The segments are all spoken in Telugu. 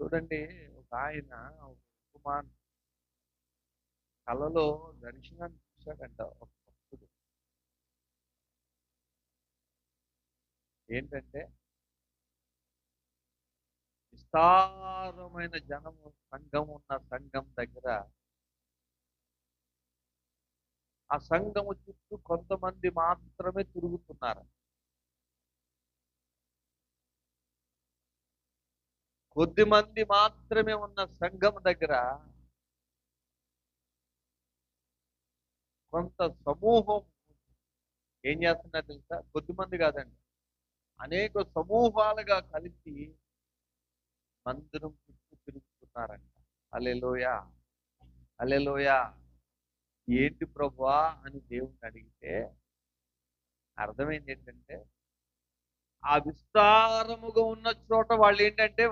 చూడండి, ఒక ఆయన ఒక ఉపమానం కలలో దర్శనాన్ని చూశాడంట ఒక భక్తుడు. ఏంటంటే విస్తారమైన జనము సంఘం ఉన్న సంఘం దగ్గర ఆ సంఘము చుట్టూ కొంతమంది మాత్రమే తిరుగుతున్నారు. కొద్ది మంది మాత్రమే ఉన్న సంఘం దగ్గర కొంత సమూహం ఏం చేస్తున్నారు తెలుసా? కొద్ది మంది కాదండి, అనేక సమూహాలుగా కలిసి మందిరం చుట్టూ తిరుగుతున్నారంట. హల్లెలూయా, హల్లెలూయా. ఏంటి ప్రభువా అని దేవుణ్ణి అడిగితే అర్థమైంది ఏంటంటే, ఆ విస్తారముగా ఉన్న చోట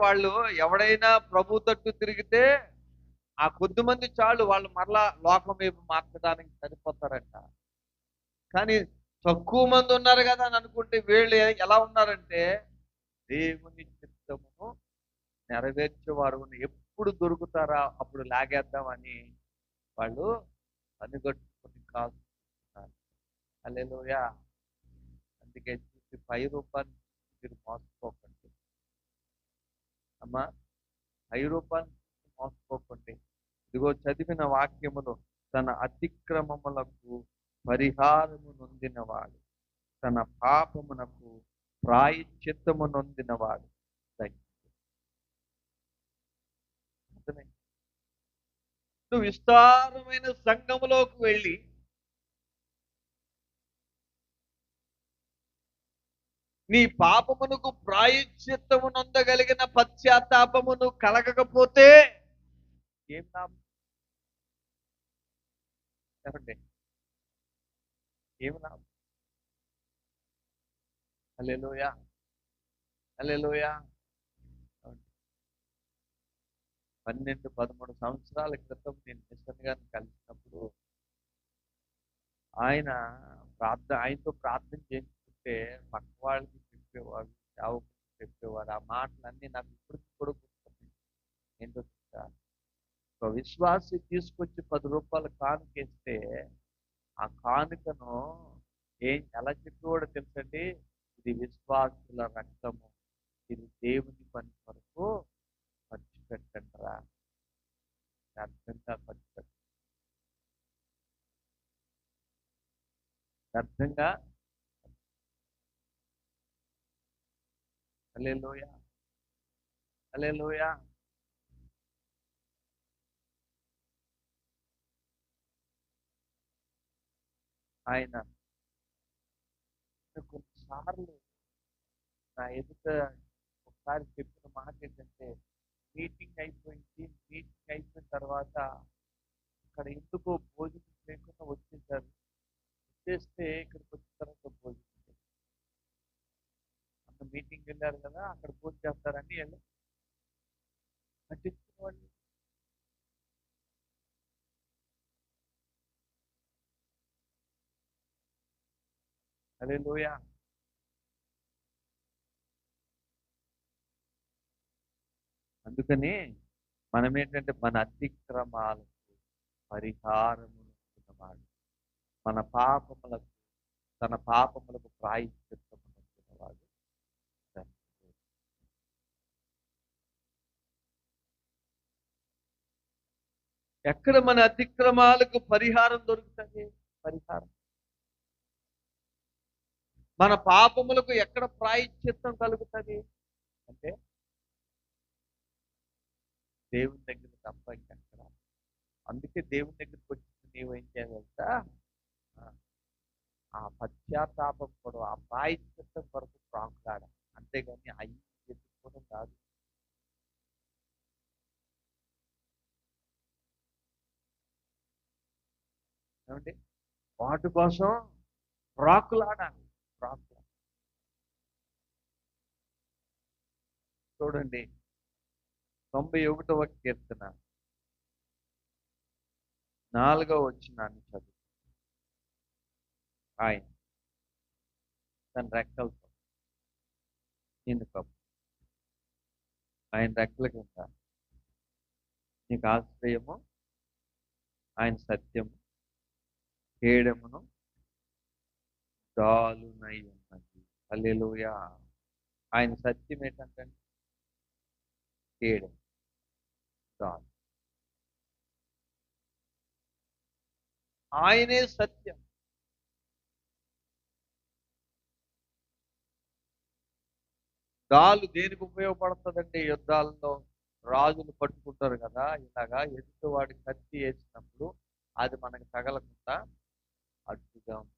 వాళ్ళు ఎవడైనా ప్రభు తట్టు తిరిగితే ఆ కొద్ది మంది చాలు, వాళ్ళు మరలా లోకం వైపు మార్చడానికి సరిపోతారంట. కానీ తక్కువ మంది ఉన్నారు కదా అని అనుకుంటే వీళ్ళు ఎలా ఉన్నారంటే, దేవుని చిత్తమును నెరవేర్చేవారు ఎప్పుడు దొరుకుతారా అప్పుడు లాగేద్దామని వాళ్ళు పనిగట్టుకుని కాస్తున్నారు. హల్లెలూయా. అందుకే చూసి రూపాయలు మీరు మోసపోకండి అమ్మా, రూపాయలు మోసపోకండి. ఇదిగో చదివిన వాక్యములో తన అతిక్రమములకు పరిహారము నొందినవాడు, తన పాపమునకు ప్రాయశ్చిత్తము నొందినవాడు. అర్థమే? నువ్వు విస్తారమైన సంఘములోకి వెళ్ళి నీ పాపమునకు ప్రాయశ్చిత్తము నొందగలిగిన పశ్చాత్తాపమును కలగకపోతే ఏం లాభం? చెప్పండి, ఏం లాభం? హల్లెలూయా, హల్లెలూయా. 12-13 సంవత్సరాల క్రితం నేను మిషన్ గారిని కలిసినప్పుడు ఆయనతో ప్రార్థన చేసుకుంటే పక్క వాళ్ళకి చెప్పేవాడు, సేవకులకు చెప్పేవాడు. ఆ మాటలన్నీ నాకు ఇప్పటికి కూడా గుర్తున్నాయి. ఏంటో తెలుసా? ఒక విశ్వాసి తీసుకొచ్చి 10 రూపాయలు కానుకేస్తే ఆ కానుకను ఎలా చెప్పేవాడో తెలుసండి? ఇది విశ్వాసుల రక్తము, ఇది దేవుని పని కొరకు ఖర్చు పెట్టండిరా, వ్యర్థంగా ఖర్చు పెట్టండి, వ్యర్థంగా. హల్లెలూయా, హల్లెలూయా. ఆయన కొన్నిసార్లు నా ఎదుట ఒకసారి చెప్పిన మాట ఏంటంటే, మీటింగ్ అయిపోయిన తర్వాత అక్కడ ఎందుకో భోజనం లేకుండా వచ్చేసారు. వచ్చేస్తే ఇక్కడికి వచ్చిన తర్వాత భోజనం చేశారు. అక్కడ మీటింగ్ వెళ్ళారు కదా, అక్కడ భోజనం చేస్తారని వెళ్ళి పట్టించుకున్న వాళ్ళు. హల్లెలూయా. అందుకని మనం ఏంటంటే మన అతిక్రమాలకు పరిహారము వాడు, మన పాపములకు తన పాపములకు ప్రాయశ్చిత్తము వాడు. ఎక్కడ మన అతిక్రమాలకు పరిహారం దొరుకుతుంది? పరిహారం. మన పాపములకు ఎక్కడ ప్రాయశ్చిత్తం కలుగుతుంది అంటే దేవుని దగ్గర తప్ప ఇంకెక్కడ. అందుకే దేవుని దగ్గరికి వచ్చి నీవు ఏం చేయాలంట? ఆ పశ్చాత్తాపం కూడా, ఆ ప్రాయశ్చిత్తం కొరకు ప్రాకులాడ, అంతేగాని అయ్యి ఎత్తుకోవడం కాదు. ఏమంటే వాటి కోసం ప్రాకులాడాలి. ప్రాకులాడ. చూడండి, 91వ కీర్తన 4వ వచనాన్ని చదువు. ఆయన తన రెక్కలతో నిన్ను కప్పు, ఆయన రెక్కల కింద నీకు ఆశ్రయము, ఆయన సత్యము, కేడమును దాలునై ఉన్నది. హల్లెలూయా. ఆయన సత్యం ఏంటంటే కేడము, దాలు. ఆయనే సత్యం. డాలు దేనికి ఉపయోగపడుతుందంటే యుద్ధాలలో రాజులు పట్టుకుంటారు కదా, ఇలాగా ఎదుటివాడి కత్తి వేసినప్పుడు అది మనకి తగలకుండా అడ్డుగా ఉంది.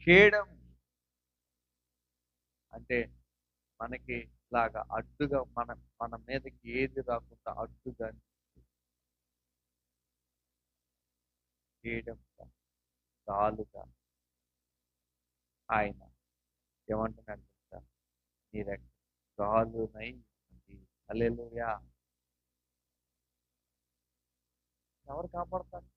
కేడం అంటే మనకి ఇలాగా అడ్డుగా మన మీదకి ఏది రాకుండా అడ్డుగా కేడంగా, డాలుగా ఆయన ఏమంటున్నాడు తెలుసా? నీ గాలునై ఉంది. హల్లెలూయా. ఎవరు కాపాడతారు?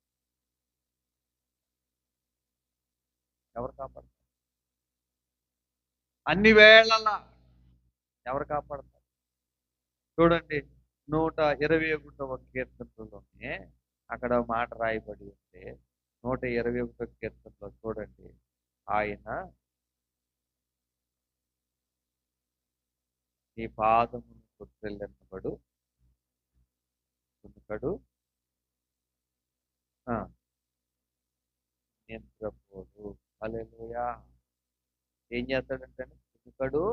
ఎవరు కాపాడతారు? అన్ని వేళలా ఎవరు కాపాడతారు? చూడండి, 121వ కీర్తనలోనే అక్కడ మాట రాయబడి ఉంటే 121వ కీర్తనలో చూడండి, ఆయన నీ పాదమును కొట్టెళ్ళెన్నబడు కునుకడు నిద్రపోడు. హల్లెలూయా. ఏం చేస్తాడంటే కునుకడు.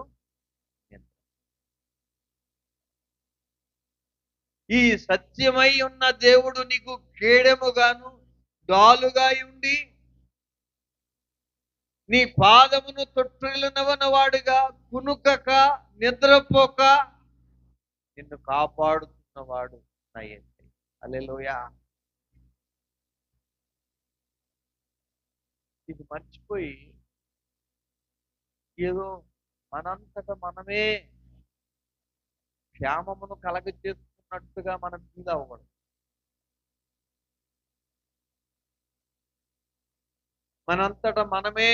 ఈ సత్యమై ఉన్న దేవుడు నీకు కేడెముగాను డాలుగా ఉండి నీ పాదమును తొట్టిల్లనవనవాడుగా కునుకక నిద్రపోక నిన్ను కాపాడుతున్నవాడు నా యేసయ్య. హల్లెలూయా. ఇది మర్చిపోయి ఏదో మనంతట మనమే క్షేమమును కలగజేస్తున్నట్టుగా మనం ఫీల్ అవ్వకూడదు. మనంతట మనమే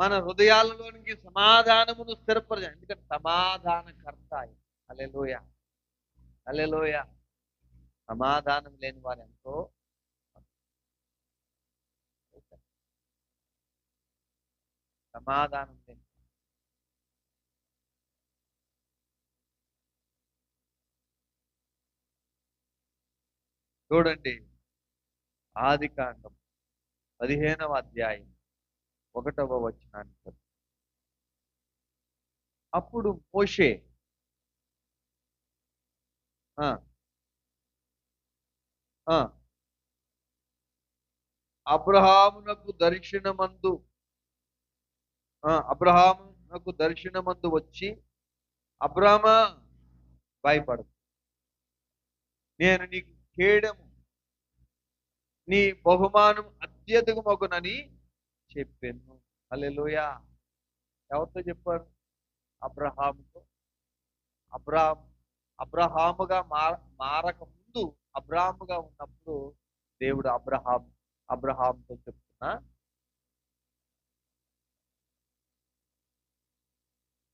మన హృదయాలలోనికి సమాధానమును స్థిరపరచాలి. ఎందుకంటే సమాధానకర్త ఆయన. హల్లెలూయా. హల్లెలూయా. సమాధానం లేని వారు ఎంతో సమాధానం లేని చూడండి, ఆదికాండం 15వ అధ్యాయం 1వ వచనాన్ని. అప్పుడు మోషే అబ్రహామునకు దర్శనమందు వచ్చి, అబ్రామా భయపడదు, నేను నీకు కేడము, నీ బహుమానం అత్యధికమగునని చెప్పాను. హల్లెలూయా. ఎవరితో చెప్పారు? అబ్రహాముతో. అబ్రహాముగా మారక ముందు, అబ్రాహాముగా ఉన్నప్పుడు దేవుడు అబ్రహాముతో చెప్తున్నా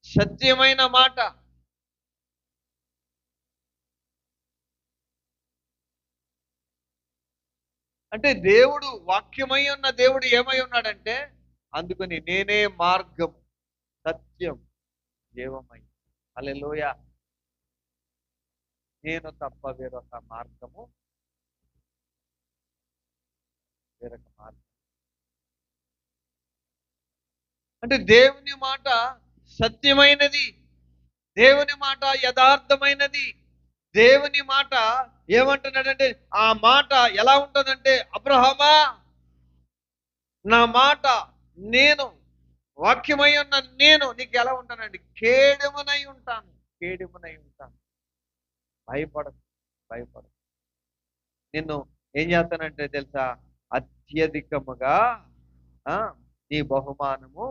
సత్యమైన మాట. అంటే దేవుడు వాక్యమై ఉన్న దేవుడు ఏమై ఉన్నాడంటే, అందుకని నేనే మార్గం, సత్యం, జీవమై. హల్లెలూయా. నేను తప్ప వేరొక మార్గం అంటే దేవుని మాట సత్యమైనది, దేవుని మాట యథార్థమైనది. దేవుని మాట ఏమంటున్నాడంటే, ఆ మాట ఎలా ఉంటుందంటే, అబ్రహామా నా మాట నేను వాక్యమై ఉన్న నేను నీకు ఎలా ఉంటానండి? కేడెమునై ఉంటాను. భయపడదు. నిన్ను ఏం చేస్తానంటే తెలుసా? అత్యధికముగా నీ బహుమానము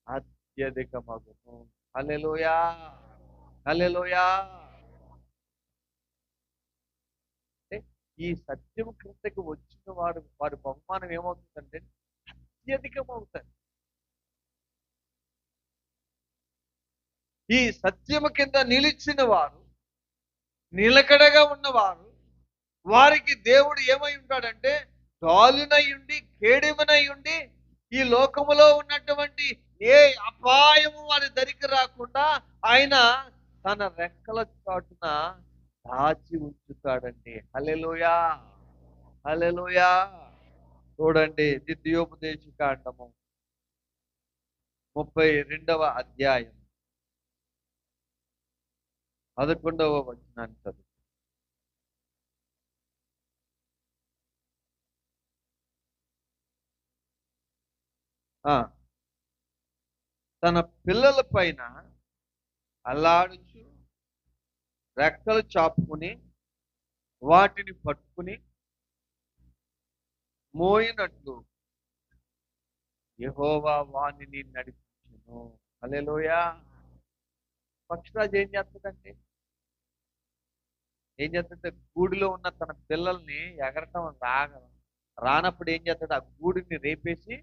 అత్యధికమగును. హల్లెలూయా. హల్లెలూయా. ఈ సత్యం క్రిందకి వచ్చిన వారి బహుమానం ఏమవుతుందంటే అత్యధికం అవుతుంది. ఈ సత్యము కింద నిలిచిన వారు, నిలకడగా ఉన్నవారు, వారికి దేవుడు ఏమై ఉంటాడంటే డాలునై ఉండి, కేడెమునై ఉండి, ఈ లోకములో ఉన్నటువంటి ఏ అపాయము వారి దరికి రాకుండా ఆయన తన రెక్కల చాటున దాచి ఉంచుతాడండి. హల్లెలూయా, హల్లెలూయా. చూడండి, ద్వితీయోపదేశ కాండము 32వ అధ్యాయం 11వ వచనాన్ని చదువు. తన పిల్లల పైన అల్లాడుచు రెక్కలు చాపుకుని వాటిని పట్టుకుని మోయినట్లు యెహోవా వానిని నడిపించును. హల్లెలూయా. పక్షిరాజు ఏం చేస్తుందంటే గూడిలో ఉన్న తన పిల్లల్ని ఎగరటం రానప్పుడు ఏం చేస్తాడు, ఆ గూడిని రేపేసి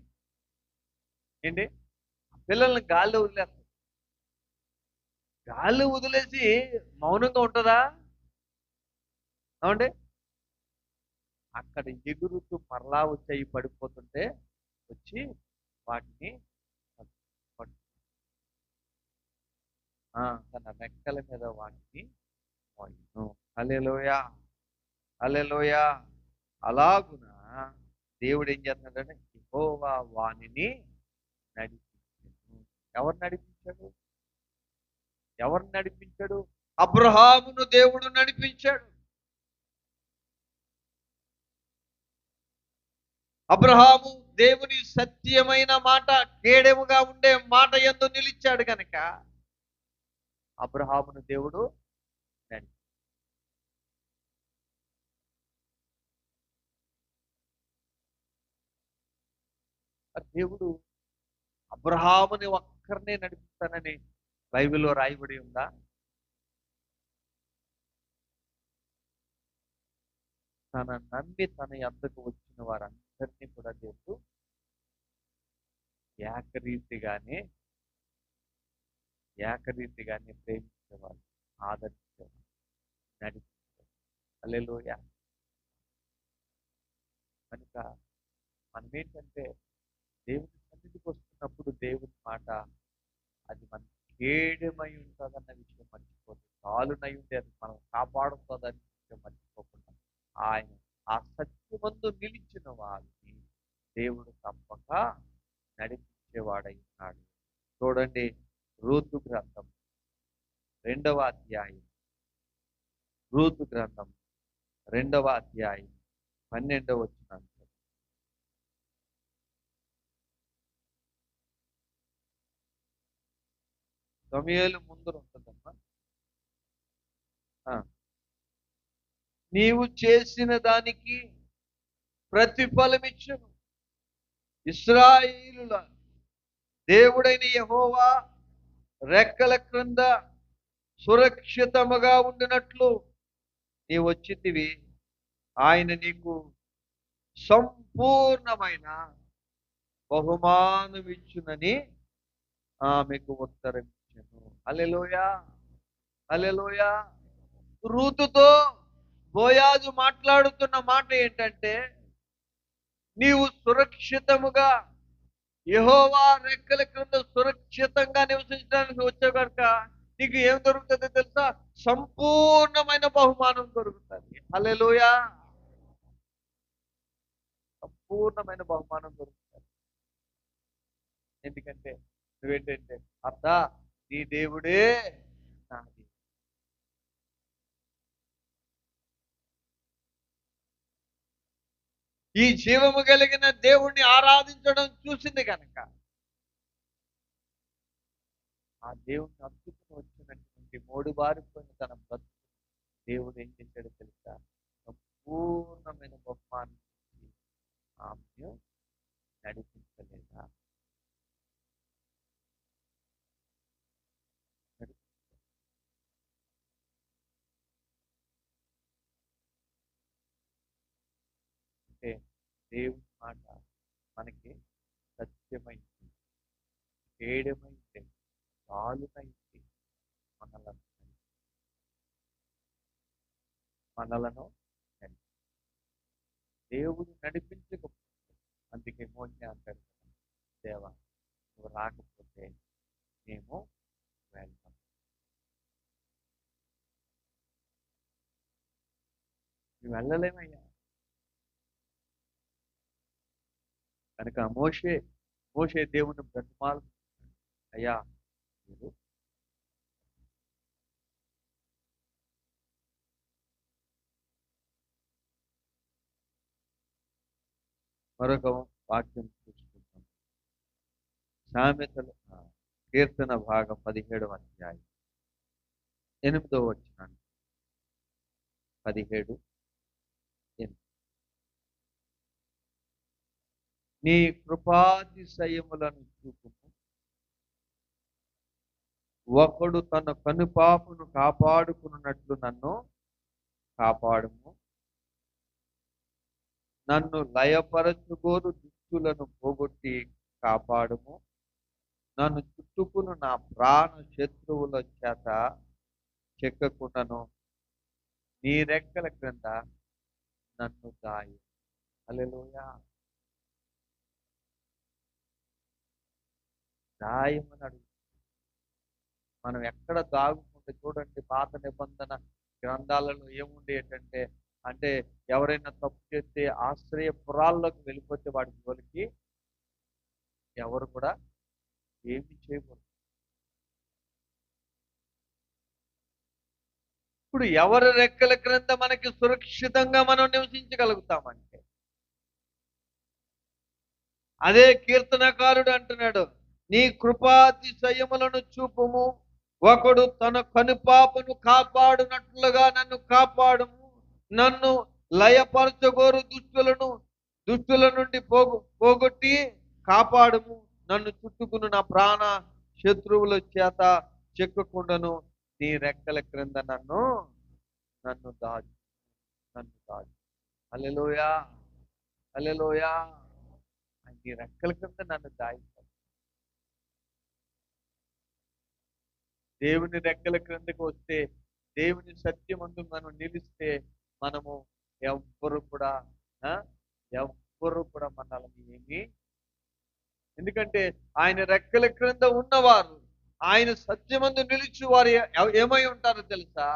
ఏంటి పిల్లల్ని గాల్లో వదిలేస్తాడు. గాల్లో వదిలేసి మౌనంగా ఉంటుందా? అవునండి. అక్కడ ఎగురుతూ మరలా వచ్చి పడిపోతుంటే వచ్చి వాటిని తన రెక్కల మీద వాటిని మోయును. హల్లెలూయా, హల్లెలూయా. అలాగున దేవుడు ఏం చేస్తున్నాడంటే యెహోవా వానిని నడిపించాడు. ఎవరు నడిపించాడు? ఎవరు నడిపించాడు? అబ్రహామును దేవుడు నడిపించాడు. అబ్రహాము దేవుని సత్యమైన మాట, కేడెముగా ఉండే మాట యందు నిలిచాడు కనుక అబ్రహామును దేవుడు నడిపించాడు. దేవుడు అబ్రహాముని ఒక్కరినే నడిపిస్తానని బైబిల్లో రాయబడి ఉందా? తన నమ్మి తన యొద్దకు వచ్చిన వారందరినీ కూడా దేవుడు ఏకరీతిగానే ప్రేమించేవాడు, ఆదరించేవాడు, నడిపించేవాడు. హల్లెలూయా. కనుక మనం ఏంటంటే దేవుని సన్నిధికి వస్తున్నప్పుడు దేవుని మాట అది మన కేడమై ఉంటుందన్న విషయం మర్చిపోతుంది. కాలునై ఉంటే అది మనం కాపాడుతుందన్న విషయం మర్చిపోకుండా ఆయన ఆ సత్యమందు నిలిచిన వారిని దేవుడు తప్పక నడిపించేవాడై ఉన్నాడు. చూడండి, రూతు గ్రంథం 2వ అధ్యాయం, రూతు గ్రంథం 2వ అధ్యాయం 12వ వచనం. సమూయేలు ముందు ఉంటుందమ్మా. నీవు చేసిన దానికి ప్రతిఫలమిచ్చును. ఇశ్రాయేలుల దేవుడైన యెహోవా రెక్కల క్రింద సురక్షితముగా ఉండినట్లు నీవు వచ్చితివి. ఆయన నీకు సంపూర్ణమైన బహుమానమిచ్చునని ఆమెకు ఉత్తరం ఇచ్చెను. హల్లెలూయా, హల్లెలూయా. రూతుతో బోయాజు మాట్లాడుతున్న మాట ఏంటంటే, నీవు సురక్షితముగా యెహోవా రెక్కల క్రింద సురక్షితంగా నివసించడానికి వచ్చావు కనుక నీకు ఏం దొరుకుతుందో తెలుసా? సంపూర్ణమైన బహుమానం దొరుకుతుంది. హల్లెలూయా. సంపూర్ణమైన బహుమానం దొరుకుతుంది. ఎందుకంటే నువ్వేంటంటే అత్త నీ దేవుడే నాది. ఈ జీవము కలిగిన దేవుణ్ణి ఆరాధించడం చూసింది కనుక ఆ దేవుణ్ణి అందుకుని వచ్చినటువంటి మోడుబారిపోయిన తన బ్రతుకు దేవుడు ఏం చేశాడో తెలుసా? సంపూర్ణమైన బహుమానం ఆమెను నడిపించలేదా? అంటే దేవుని మాట మనకి సత్యమైంది, కేడమైంది, పాలునైంది, మనలను నడిపి. దేవుడు నడిపించకపోతే, అందుకే మోషే అంటాడు, దేవా నువ్వు రాకపోతే మేము వెళ్తాం. నువ్వు వెళ్ళలేమయ్యా. కనుక మోషే దేవుని బ్రతిమాలు, అయ్యా మీరు మరొక వాక్యం చూసుకుంటాం. సామెతలు కీర్తన భాగం 17వ అధ్యాయం 8వ వచనం. 17:8. నీ కృపాతిశయములను చూపుము, ఒకడు తన కనుపాపును కాపాడుకున్నట్లు నన్ను కాపాడుము. నన్ను లయపరచుకోరు దుష్టులను పోగొట్టి కాపాడుము. నన్ను చుట్టుకును నా ప్రాణ శత్రువుల చేత చెక్కకుండాను. నీ రెక్కల క్రింద నన్ను దాయి. హల్లెలూయా. దాయమని అడుగు. మనం ఎక్కడ దాగుకుంటే చూడండి, పాత నిబంధన గ్రంథాలలో ఏముండేటంటే, అంటే ఎవరైనా తప్పు చేస్తే ఆశ్రయపురాల్లోకి వెళ్ళిపోతే వాడి జోలికి ఎవరు కూడా ఏమి చేయకూడదు. ఇప్పుడు ఎవరి రెక్కల క్రింద మనకి సురక్షితంగా మనం నివసించగలుగుతామంటే, అదే కీర్తనకారుడు అంటున్నాడు, నీ కృపాతిశయములను చూపుము, ఒకడు తన కనుపాపను కాపాడునట్లుగా నన్ను కాపాడుము. నన్ను లయపరచగోరు దుష్టుల నుండి పోగొట్టి కాపాడుము. నన్ను చుట్టుకుని నా ప్రాణ శత్రువుల చేత చెక్కకుండాను. నీ రెక్కల క్రింద నన్ను దాచు. హల్లెలూయా, హల్లెలూయా. నీ రెక్కల క్రింద నన్ను దాయిస్తాడు. దేవుని రెక్కల క్రిందకు వస్తే, దేవుని సత్యమందు మనం నిలిస్తే, మనము ఎవ్వరు కూడా మనల్ని ఏమి, ఎందుకంటే ఆయన రెక్కల క్రింద ఉన్నవారు, ఆయన సత్యమందు నిలిచి వారు ఏమై ఉంటారో తెలుసా?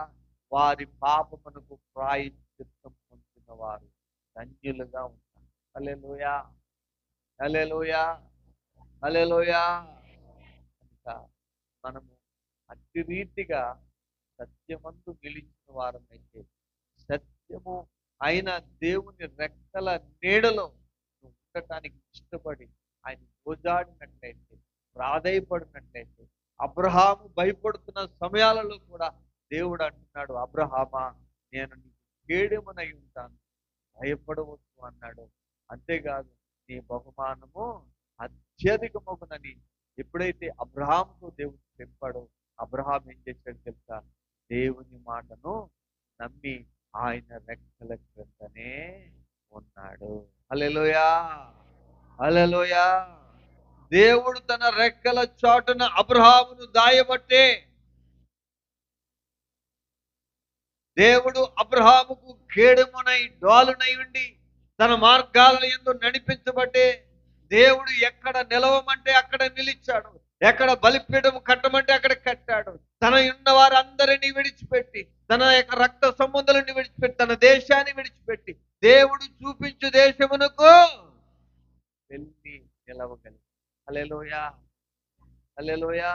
వారి పాపమునకు ప్రాయశ్చిత్తం పొందిన వారు ధన్యులుగా ఉంటారు. హల్లెలూయా, హల్లెలూయా, హల్లెలూయా. మనము అట్టి రీతిగా సత్యమందు నిలిచిన వారమైతే, సత్యము అయిన దేవుని రెక్కల నీడలో ఉండటానికి ఇష్టపడి ఆయన గోజాడినట్లయితే, ప్రాధేయపడినట్లయితే, అబ్రహాము భయపడుతున్న సమయాలలో కూడా దేవుడు అంటున్నాడు, అబ్రహామా నేను నీకు కేడెమునై ఉంటాను, భయపడవద్దు అన్నాడు. అంతేకాదు, నీ బహుమానము అత్యధికమగునని ఎప్పుడైతే అబ్రహాముతో దేవుడు చెప్పాడో, అబ్రహాం ఏం చేశాడు తెలుసా? దేవుని మాటను నమ్మి ఆయన రెక్కల క్రిందనే ఉన్నాడు. హల్లెలూయా, హల్లెలూయా. దేవుడు తన రెక్కల చాటున అబ్రహామును దాయబట్టే, దేవుడు అబ్రహాముకు కేడెమునై డాలునై ఉండి తన మార్గాల యందు నడిపించబట్టే, దేవుడు ఎక్కడ నిలవమంటే అక్కడ నిలిచాడు, ఎక్కడ బలిపీఠం కట్టమంటే అక్కడ కట్టాడు. తన ఉన్న వారందరినీ విడిచిపెట్టి, తన యొక్క రక్త సంబంధాలను విడిచిపెట్టి, తన దేశాన్ని విడిచిపెట్టి, దేవుడు చూపించు దేశమునకు వెళ్ళి నిలవగలి. హల్లెలూయా, హల్లెలూయా.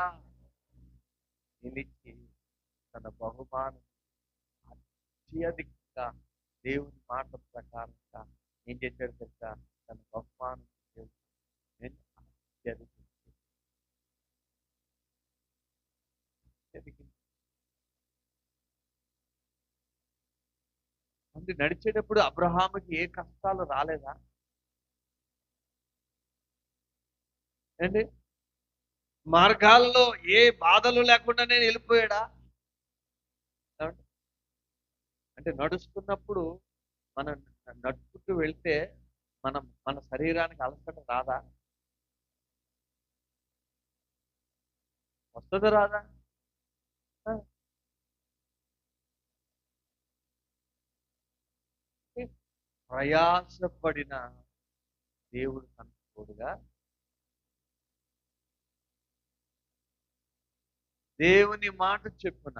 నిలిచి తన బహుమానం అత్యధికంగా దేవుని మాట ప్రకారంగా ఏం చేశాడు తెలుసా? తన బహుమానం ముందు నడిచేటప్పుడు అబ్రహాముకి ఏ కష్టాలు రాలేదా అండి? మార్గాలలో ఏ బాధలు లేకుండానే వెళ్ళిపోయాడా? అంటే నడుస్తున్నప్పుడు మనం నడుచుకుంటూ వెళ్తే మన శరీరానికి అలసట రాదా? వస్తుంది, రాదా? ప్రయాసపడిన దేవుడు తనకు తోడుగా, దేవుని మాట చెప్పున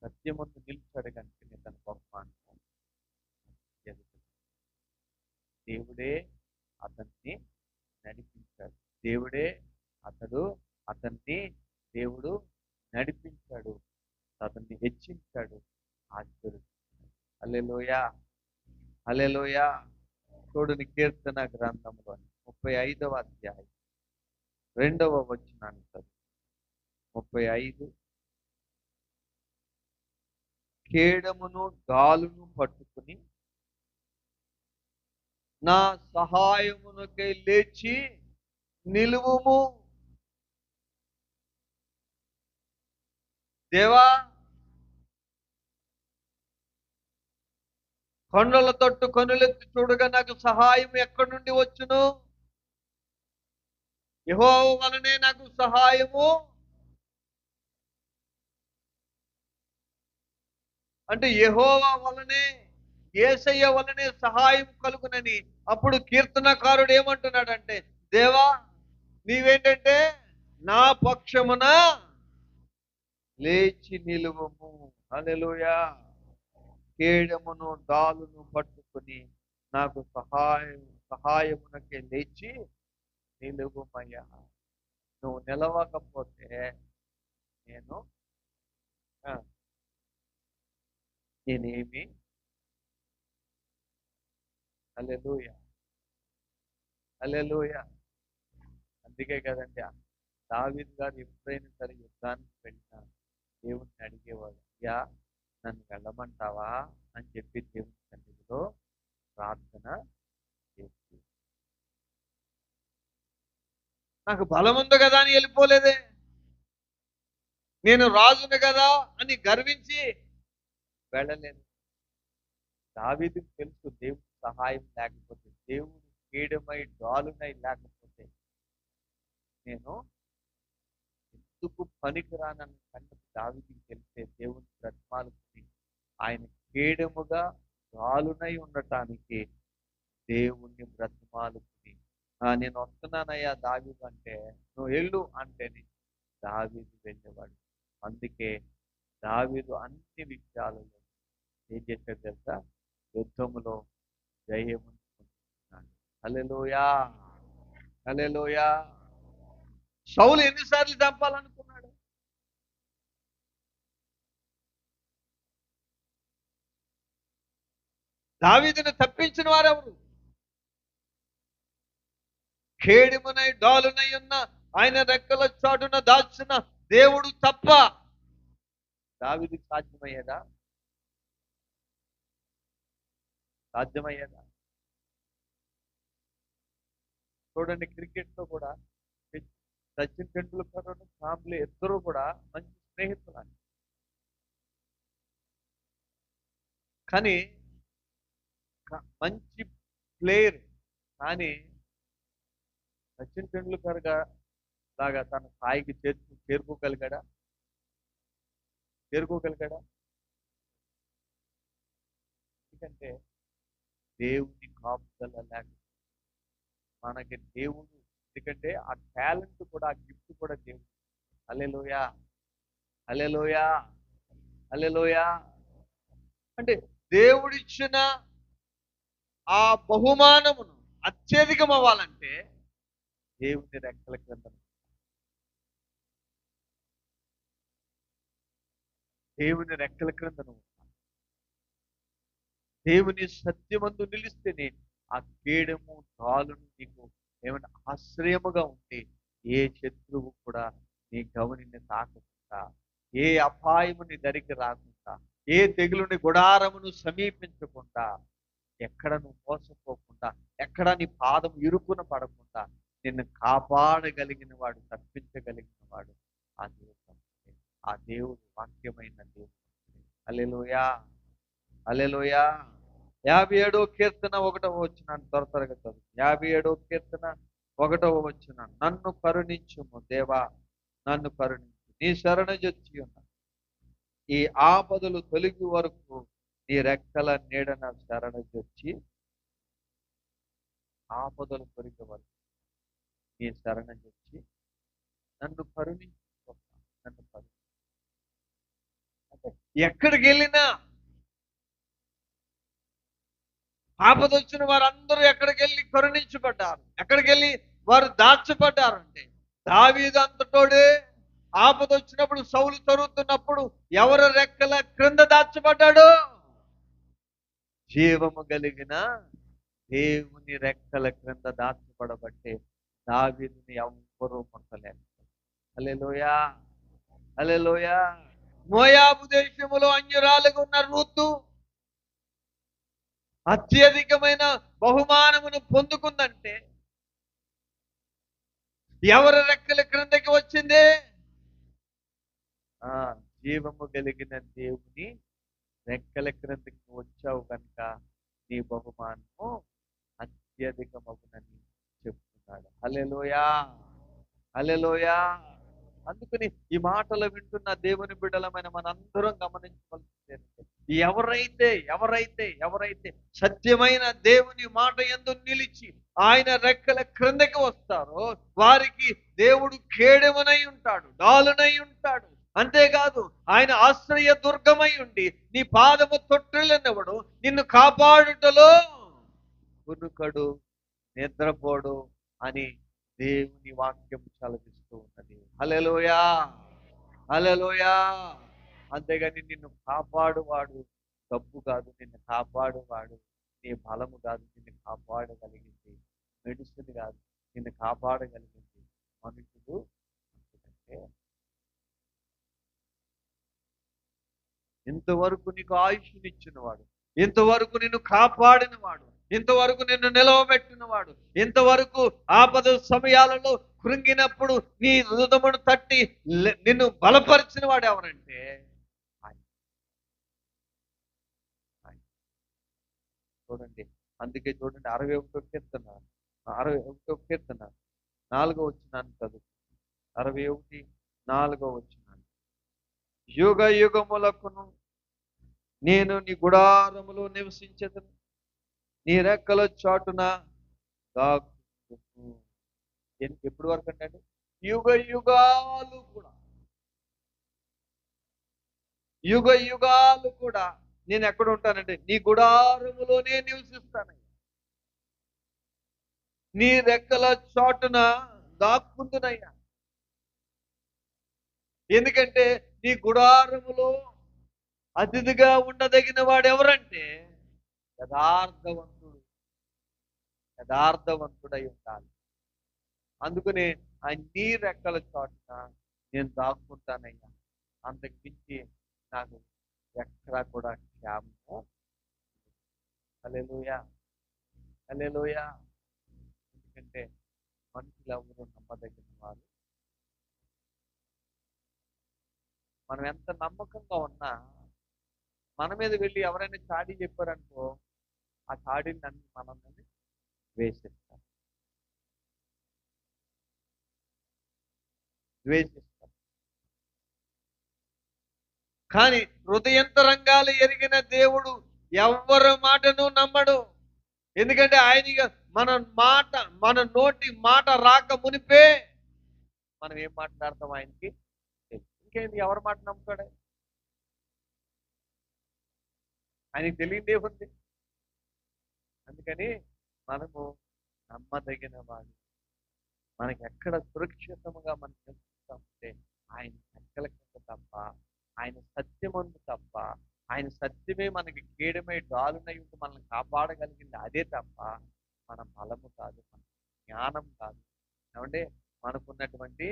సత్యమందు నిలిచాడు కనుక తన బహుమానం ఎదుగుతుంది. దేవుడే అతన్ని నడిపించాడు. దేవుడు నడిపించాడు, అతన్ని హెచ్చించాడు, ఆశీర్వదించాడు. హల్లెలూయా, హల్లెలూయా. చూడని కీర్తన గ్రంథంలోని 35వ అధ్యాయం 2వ వచనాన్ని చదువు. 35 కేడమును డాలును పట్టుకుని నా సహాయమునకై లేచి నిలువుము. దేవా, కొండల తట్టు కనులెత్తి చూడగా నాకు సహాయం ఎక్కడి నుండి వచ్చును? యెహోవా వలనే నాకు సహాయము. అంటే యెహోవా వలనే, యేసయ్య వలనే సహాయం కలుగునని అప్పుడు కీర్తనకారుడు ఏమంటున్నాడంటే, దేవా నీవేంటంటే నా పక్షమున లేచి నిలువము. హల్లెలూయా. కేడమును డాలును పట్టుకుని నాకు సహాయమునకే లేచి నిలువుమయ్యా. నువ్వు నిలవకపోతే నేనేమి. హల్లెలూయా, హల్లెలూయా. అందుకే కదండి దావీదు గారు ఎప్పుడైనా సరే యుద్ధానికి వెళ్ళినా దేవుణ్ణి అడిగేవాడు, అయ్యా నన్ను వెళ్ళమంటావా అని చెప్పి దేవుని సన్నిధిలో ప్రార్థన చేసి, నాకు బలం ఉంది కదా అని వెళ్ళిపోలేదే, నేను రాజును కదా అని గర్వించి వెళ్ళలేదు. దావీదుకు తెలుసు దేవుడి సహాయం లేకపోతే, దేవుడు కేడమై డాలునై లేకపోతే నేను ఎందుకు పనికిరానన్న సంగతి దావీదుకు తెలిసే దేవుని బ్రతిమాలుకుని ఆయన కేడముగా డాలునై ఉండటానికి దేవుణ్ణి బ్రతిమాలుకుని, నేను వస్తున్నానయ్యా దావీదు అంటే, నువ్వు వెళ్ళు అంటేనే దావీదు వెళ్ళేవాడు. అందుకే దావీదు అన్ని విషయాలలో ఏం చేశాడు తెలుసా? యుద్ధములో జయము. హల్లెలూయా, హల్లెలూయా. సౌలు ఎన్నిసార్లు చంపాలనుకున్నాడు? దావీదును తప్పించిన వారెవరు? కేడిమునై డాలునై ఉన్న ఆయన రెక్కల చాటున దాచిన దేవుడు తప్ప దావీదుకు సాధ్యమయ్యేదా? సాధ్యమయ్యేదా? చూడండి, క్రికెట్ లో కూడా సచిన్ టెండూల్కర్ కాంబ్లే ఇద్దరు కూడా మంచి స్నేహితులు. కానీ మంచి ప్లేయర్, కానీ సచిన్ టెండూల్కర్ లాగా తన స్థాయికి చేరుకోగలిగాడా? ఎందుకంటే దేవుని కాపుదల లేక మనకి దేవుడు, ఎందుకంటే ఆ టాలెంట్ కూడా, ఆ గిఫ్ట్ కూడా దేవుడు. హల్లెలూయా, హల్లెలూయా, హల్లెలూయా. అంటే దేవుడిచ్చిన ఆ బహుమానమును అత్యధికం అవ్వాలంటే దేవుని రెక్కల క్రింద, దేవుని రెక్కల క్రింద దేవుని సత్యమందు నిలిస్తేనే ఆ కేడము డాలును నీకు ఏమైనా ఆశ్రయముగా ఉంటే ఏ శత్రువు కూడా నీ గవనిని తాకకుండా, ఏ అపాయము నీ దరికి రాకుండా, ఏ తెగులుని గుడారమును సమీపించకుండా, ఎక్కడ నువ్వు మోసపోకుండా, ఎక్కడ నీ పాదం ఇరుకున పడకుండా నిన్ను కాపాడగలిగిన వాడు, తప్పించగలిగిన వాడు ఆ దేవుడు. ఆ దేవుడు వాక్యమైన దేవుడు. హల్లెలూయా, హల్లెలూయా. 57వ కీర్తన 1వ వచనాన్ని త్వరగా చదువు. 57వ కీర్తన 1వ వచనం. నన్ను కరుణించుము దేవా, నన్ను కరుణించు, నీ శరణు జొచ్చి ఉన్న ఈ ఆపదలు తొలగి వరకు నీ రెక్కల నీడన శరణొచ్చి ఆపదలు కొరికే వరకు నీ శరణొచ్చి నన్ను కరుణించు, నన్ను కరుణించు. అంటే ఎక్కడికి వెళ్ళినా ఆపద వచ్చిన వారందరూ ఎక్కడికి వెళ్ళి కరుణించబడ్డారు, ఎక్కడికి వెళ్ళి వారు దాచబడ్డారు. అంటే దావీదు అంతటోడే ఆపద వచ్చినప్పుడు, సౌలు తరుగుతున్నప్పుడు ఎవరు రెక్కల క్రింద దాచబడ్డాడు? జీవము కలిగిన దేవుని రెక్కల క్రింద దాచబడబట్టే దావీదుని ఎవ్వరూ ముట్టలేరు. హల్లెలూయా, హల్లెలూయా. మోయాబు దేశములో అన్యురాలుగా ఉన్న రూతు అత్యధికమైన బహుమానమును పొందుకుందంటే ఎవరి రెక్కల క్రిందకి వచ్చింది? జీవము కలిగిన దేవుని రెక్కల క్రిందకి వచ్చావు కనుక నీ బహుమానము అత్యధికమగునని చెప్తున్నాడు. హల్లెలూయా, హల్లెలూయా. అందుకని ఈ మాటలు వింటున్న దేవుని బిడ్డలమైన మనందరం గమనించవలసింది, ఎవరైతే ఎవరైతే ఎవరైతే సత్యమైన దేవుని మాట యందు నిలిచి ఆయన రెక్కల క్రిందకి వస్తారో వారికి దేవుడు కేడెమనై ఉంటాడు, డాలునై ఉంటాడు. అంతేకాదు ఆయన ఆశ్రయ దుర్గమై ఉండి నీ పాదము తొట్టిల్లనివ్వడు, నిన్ను కాపాడుటలో కునుకడు, నిద్రపోడు అని దేవుని వాక్యం చలవిస్తూ ఉన్నది. హల్లెలూయా, హల్లెలూయా. అంతేగాని నిన్ను కాపాడువాడు డబ్బు కాదు, నిన్ను కాపాడువాడు నీ బలము కాదు, నిన్ను కాపాడగలిగింది మెడిసిన్ కాదు, నిన్ను కాపాడగలిగింది మనుషులు. ఎందుకంటే ఇంతవరకు నీకు ఆయుష్నిచ్చిన వాడు, ఇంతవరకు నిన్ను కాపాడిన వాడు, ఇంతవరకు నిన్ను నిలవబెట్టిన వాడు, ఇంతవరకు ఆపద సమయాలలో కృంగినప్పుడు నీ హృదయమును తట్టి నిన్ను బలపరిచిన వాడు ఎవరంటే ఆయన. చూడండి, అందుకే చూడండి 61వ కీర్తన 61వ కీర్తన 4వ వచనాన్ని చదువు. 61:4 వచనాన్ని. యుగ యుగములకును నేను నీ గుడారములో నివసించెదను, నీ రెక్కల చాటున దాక్కును. ఎప్పటి వరకు అంటే యుగ యుగాలు కూడా, యుగ యుగాలు కూడా నేను ఎక్కడ ఉంటానంటే నీ గుడారములోనే నివసిస్తాను, నీ రెక్కల చాటున దాక్కుందునయ్యా. ఎందుకంటే నీ గుడారములో అతిథిగా ఉండదగిన వాడు ఎవరంటే యథార్థవంతుడు, యథార్థవంతుడై ఉండాలి. అందుకనే ఆ నీ రెక్కల చాటున నేను దాక్కుంటానయ్యా, అంతకు మించి నాకు ఎక్కడా కూడా క్షేమము. హల్లెలూయా, హల్లెలూయా. ఎందుకంటే మనుషులు ఎవరు నమ్మదగిన వారు. మనం ఎంత నమ్మకంగా ఉన్నా మన మీద వెళ్ళి ఎవరైనా చాడీ చెప్పారనుకో, ఆ చాడీని నన్ను మనల్ని ద్వేషిస్తారు, ద్వేషిస్తారు. కానీ హృదయంతరంగాలు ఎరిగిన దేవుడు ఎవ్వరి మాటను నమ్మడు. ఎందుకంటే ఆయన మన నోటి మాట రాక మునిపే మనం ఏం మాట్లాడతాం ఆయనకి ఇంకేంది, ఎవరి మాట నమ్ముతాడే? ఆయనకి తెలియదే ఉంది. అందుకని మనము నమ్మదగిన వాడు, మనకి ఎక్కడ సురక్షితముగా మనం నిలుస్తామంటే ఆయన ఎక్కల కింద తప్ప, ఆయన సత్యమందు తప్ప, ఆయన సత్యమే మనకి కీడమై డాలునై ఉంటూ మనల్ని కాపాడగలిగింది అదే తప్ప మన బలము కాదు, మన జ్ఞానం కాదు, ఏమంటే మనకున్నటువంటి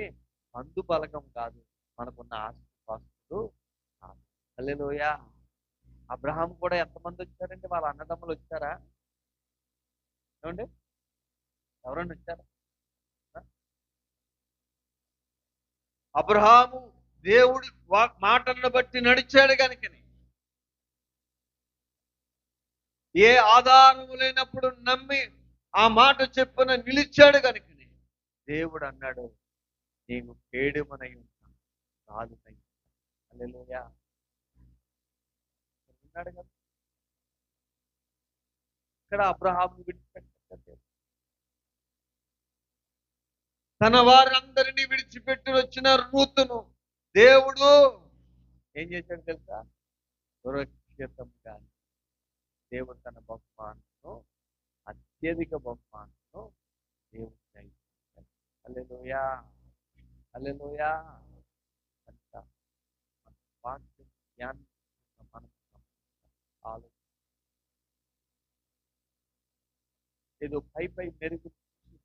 మందు బలగం కాదు, మనకున్న ఆస్తిపాస్తులు కాదు. హల్లెలూయా. అబ్రహాం కూడా ఎంతమంది వచ్చారండి? వాళ్ళ అన్నదమ్ములు వచ్చారా? ఏమండి, ఎవరన్నా వచ్చారా? అబ్రహాము దేవుడి మాటలను బట్టి నడిచాడు కనుకని, ఏ ఆధారము లేనప్పుడు నమ్మి ఆ మాట చెప్పున నిలిచాడు కనుకని దేవుడు అన్నాడు, నీకు కేడుమనై ఉంటాను, రాజునై. హల్లెలూయా. ఉన్నాడు కదా, ఎక్కడ అబ్రహామును విడిచిపెట్టలేదు. తన వారందరినీ విడిచిపెట్టి వచ్చిన రూతును దేవుడు ఏం చేశాడు తెలుసా? సురక్షితంగా దేవుడు తన బహుమానము, అత్యధిక బహుమానము దేవుడు దయచేశాడు. హల్లెలూయా, హల్లెలూయా. అంతా మన వాక్యం జ్ఞానం మనకు ఆలోచన ఏదో పై మెరుగు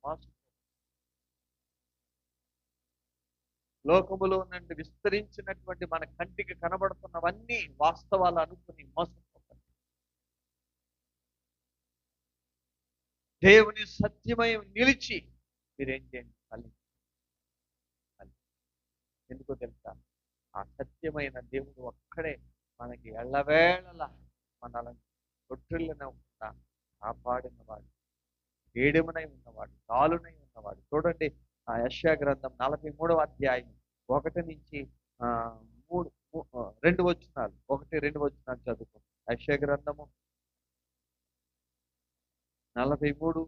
మోసం లోకములో నుండి విస్తరించినటువంటి మన కంటికి కనబడుతున్నవన్నీ వాస్తవాలు అనుకుని మోసపోతారు. దేవుని సత్యమై నిలిచి మీరేం చేయండి? ఎందుకో తెలుసా? ఆ సత్యమైన దేవుడు ఒక్కడే మనకి ఎల్లవేళలా మనల్ని తొట్టిల్లిన ఉన్న కాపాడినవాడు, ఏడుమనై ఉన్నవాడు, తాలునై ఉన్నవాడు. చూడండి, ఆ యెషయా గ్రంథం 43వ అధ్యాయం 1 నుంచి 2 వచనాలు 1-2 వచనాలు చదువుకో. యెషయా గ్రంథము 43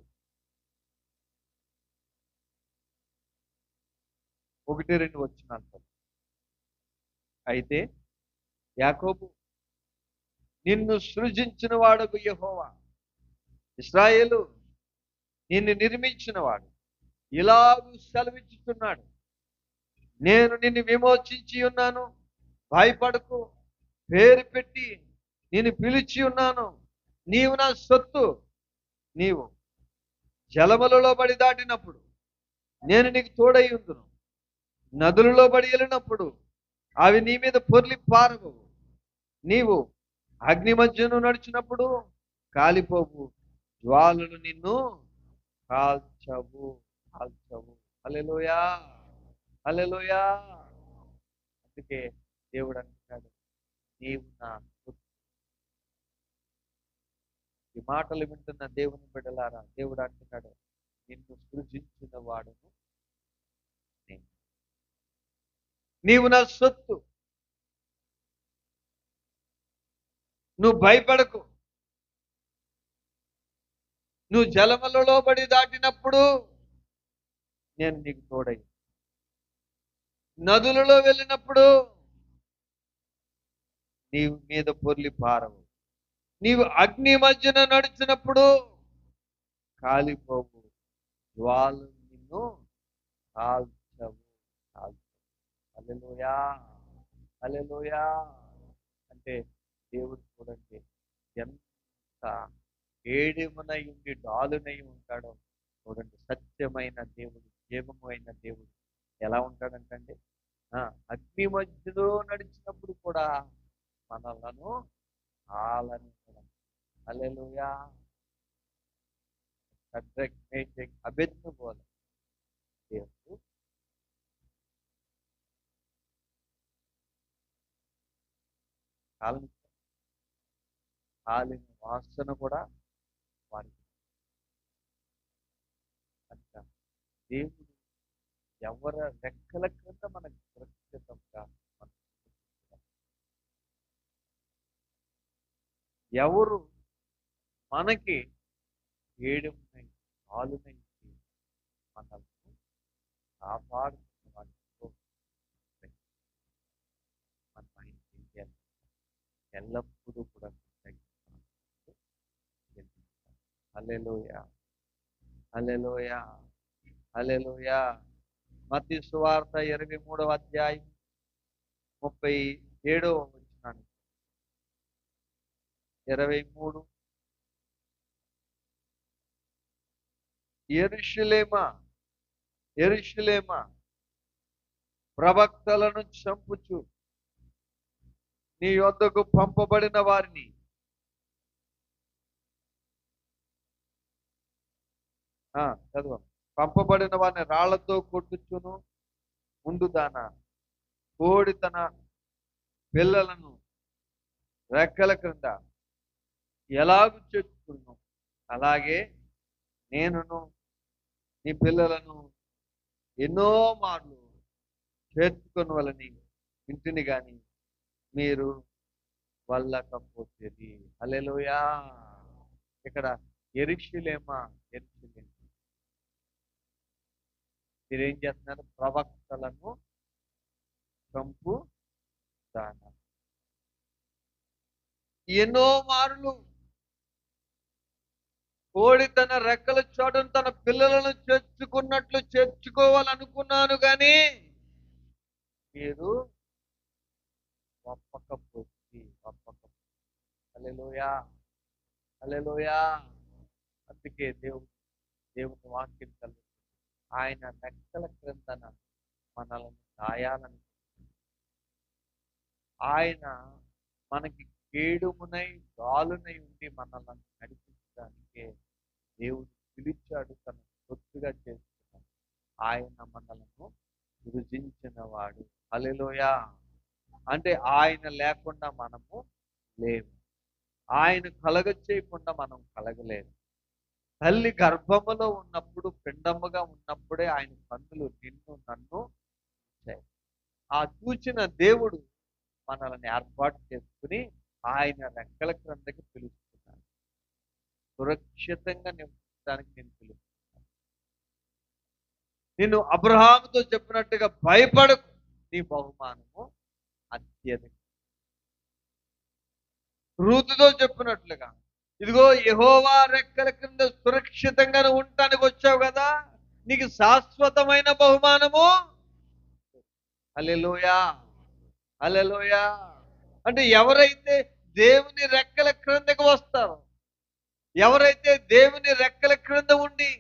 1-2 వచనాలు చదువు. అయితే యాకోబు, నిన్ను సృజించిన వాడు యెహోవా, ఇశ్రాయేలు నిన్ను నిర్మించిన వాడు ఇలాగూ సెలవిచ్చుతున్నాడు, నేను నిన్ను విమోచించి ఉన్నాను, భయపడకు, పేరు పెట్టి నిన్ను పిలిచి ఉన్నాను, నీవు నా సొత్తు. నీవు జలములలో బడి దాటినప్పుడు నేను నీకు తోడై ఉందును, నదులలో బడి వెళ్ళినప్పుడు అవి నీ మీద పొర్లి పారవు, నీవు అగ్ని మధ్యను నడిచినప్పుడు కాలిపోవు, జ్వాలలు నిన్ను కాల్చవు. హల్లెలూయా, హల్లెలూయా. అందుకే దేవుడు అంటున్నాడు, నీవు నా సొత్తు. ఈ మాటలు వింటున్న దేవుని బిడ్డలారా, దేవుడు అంటున్నాడు, నిన్ను సృజించిన వాడును నేను, నీవు నా సొత్తు, నువ్వు భయపడకు. నువ్వు జలములలో బడి దాటినప్పుడు నేను నీకు తోడై, నదులలో వెళ్ళినప్పుడు నీవు మీద పొర్లి పారవు, నీవు అగ్ని మధ్యన నడిచినప్పుడు కాలిపోవు, జ్వాలు నిన్ను కాల్చవు. హల్లెలూయా, హల్లెలూయా. అంటే దేవుడు చూడండి ఎంత ఏడుమనై ఉండి డాలునై ఉంటాడో చూడండి. సత్యమైన దేవుడు, జీవమైన దేవుడు ఎలా ఉంటాడంటే అగ్ని మధ్యలో నడిచినప్పుడు కూడా మనలను ఆలని. హల్లెలూయా. షడ్రక్, మేషక్, అబేద్నెగోలు దేవుడు కాలిన వాసన కూడా వారికి. కనుక దేవుడు ఎవరి రెక్కల క్రింద మనకు సురక్షితంగా, ఎవరు మనకి ఏడుమై ఆలునై మనల్ని కాపాడుతున్న వాటితో మన ఆయన ఎల్లప్పుడూ కూడా హల్లెలూయా, హల్లెలూయా, హల్లెలూయా. మత్తయి సువార్త 23వ అధ్యాయం 37వ వచనం. 23 యెరూషలేమా, యెరూషలేమా, ప్రవక్తలను చంపుచు నీ యొద్దకు పంపబడిన వారిని చదువు. పంపబడిన వారిని రాళ్లతో కొట్టుచును, ముందు కోడి తన పిల్లలను రెక్కల క్రింద ఎలాగు చెక్కును, అలాగే నేనును నీ పిల్లలను ఎన్నో మార్లు చేర్చుకొని వాళ్ళని ఇంటిని కానీ మీరు వల్లకపోతేది. హల్లెలూయా. ఇక్కడ యెరూషలేమా యెరూషలేమా, మీరేం చేస్తున్నారు? ప్రవక్తలను చంపు దాన. ఎన్నో మారులు కోడి తన రెక్కల చాటును తన పిల్లలను చేర్చుకున్నట్లు చేర్చుకోవాలనుకున్నాను కానీ మీరు ఒప్పకపోతే. హల్లెలూయా, హల్లెలూయా. అందుకే దేవుని వాక్యం కలిగి ఆయన రెక్కల క్రిందన మనల్ని దాయాలని, ఆయన మనకి కేడుమునై గాలునై ఉండి మనల్ని నడిపించడానికే దేవుడు పిలిచాడు, తన సొత్తుగా చేసుకున్నాడు. ఆయన మనలను సృజించిన వాడు. హల్లెలూయా. అంటే ఆయన లేకుండా మనము లేము, ఆయన కలగ చేయకుండా మనం కలగలేము. తల్లి గర్భములో ఉన్నప్పుడు, పిండముగా ఉన్నప్పుడే ఆయన కన్నులు నిన్ను నన్ను చూశాయి. ఆ చూచిన దేవుడు మనల్ని ఏర్పాటు చేసుకుని ఆయన రెక్కల క్రిందకి పిలుస్తున్నాడు. సురక్షితంగా నివసించడానికి నేను పిలుస్తున్నాను. నేను అబ్రహాముతో చెప్పినట్టుగా భయపడకు, నీ బహుమానము అత్యధికం. రూతుతో చెప్పినట్లుగా, ఇదిగో యెహోవా రెక్కల కింద సురక్షితంగా ఉండటానికి వచ్చావు కదా, నీకు శాశ్వతమైన బహుమానము. హల్లెలూయా, హల్లెలూయా. అంటే ఎవరైతే దేవుని రెక్కల క్రిందకు వస్తారో, ఎవరైతే దేవుని రెక్కల క్రింద ఉండి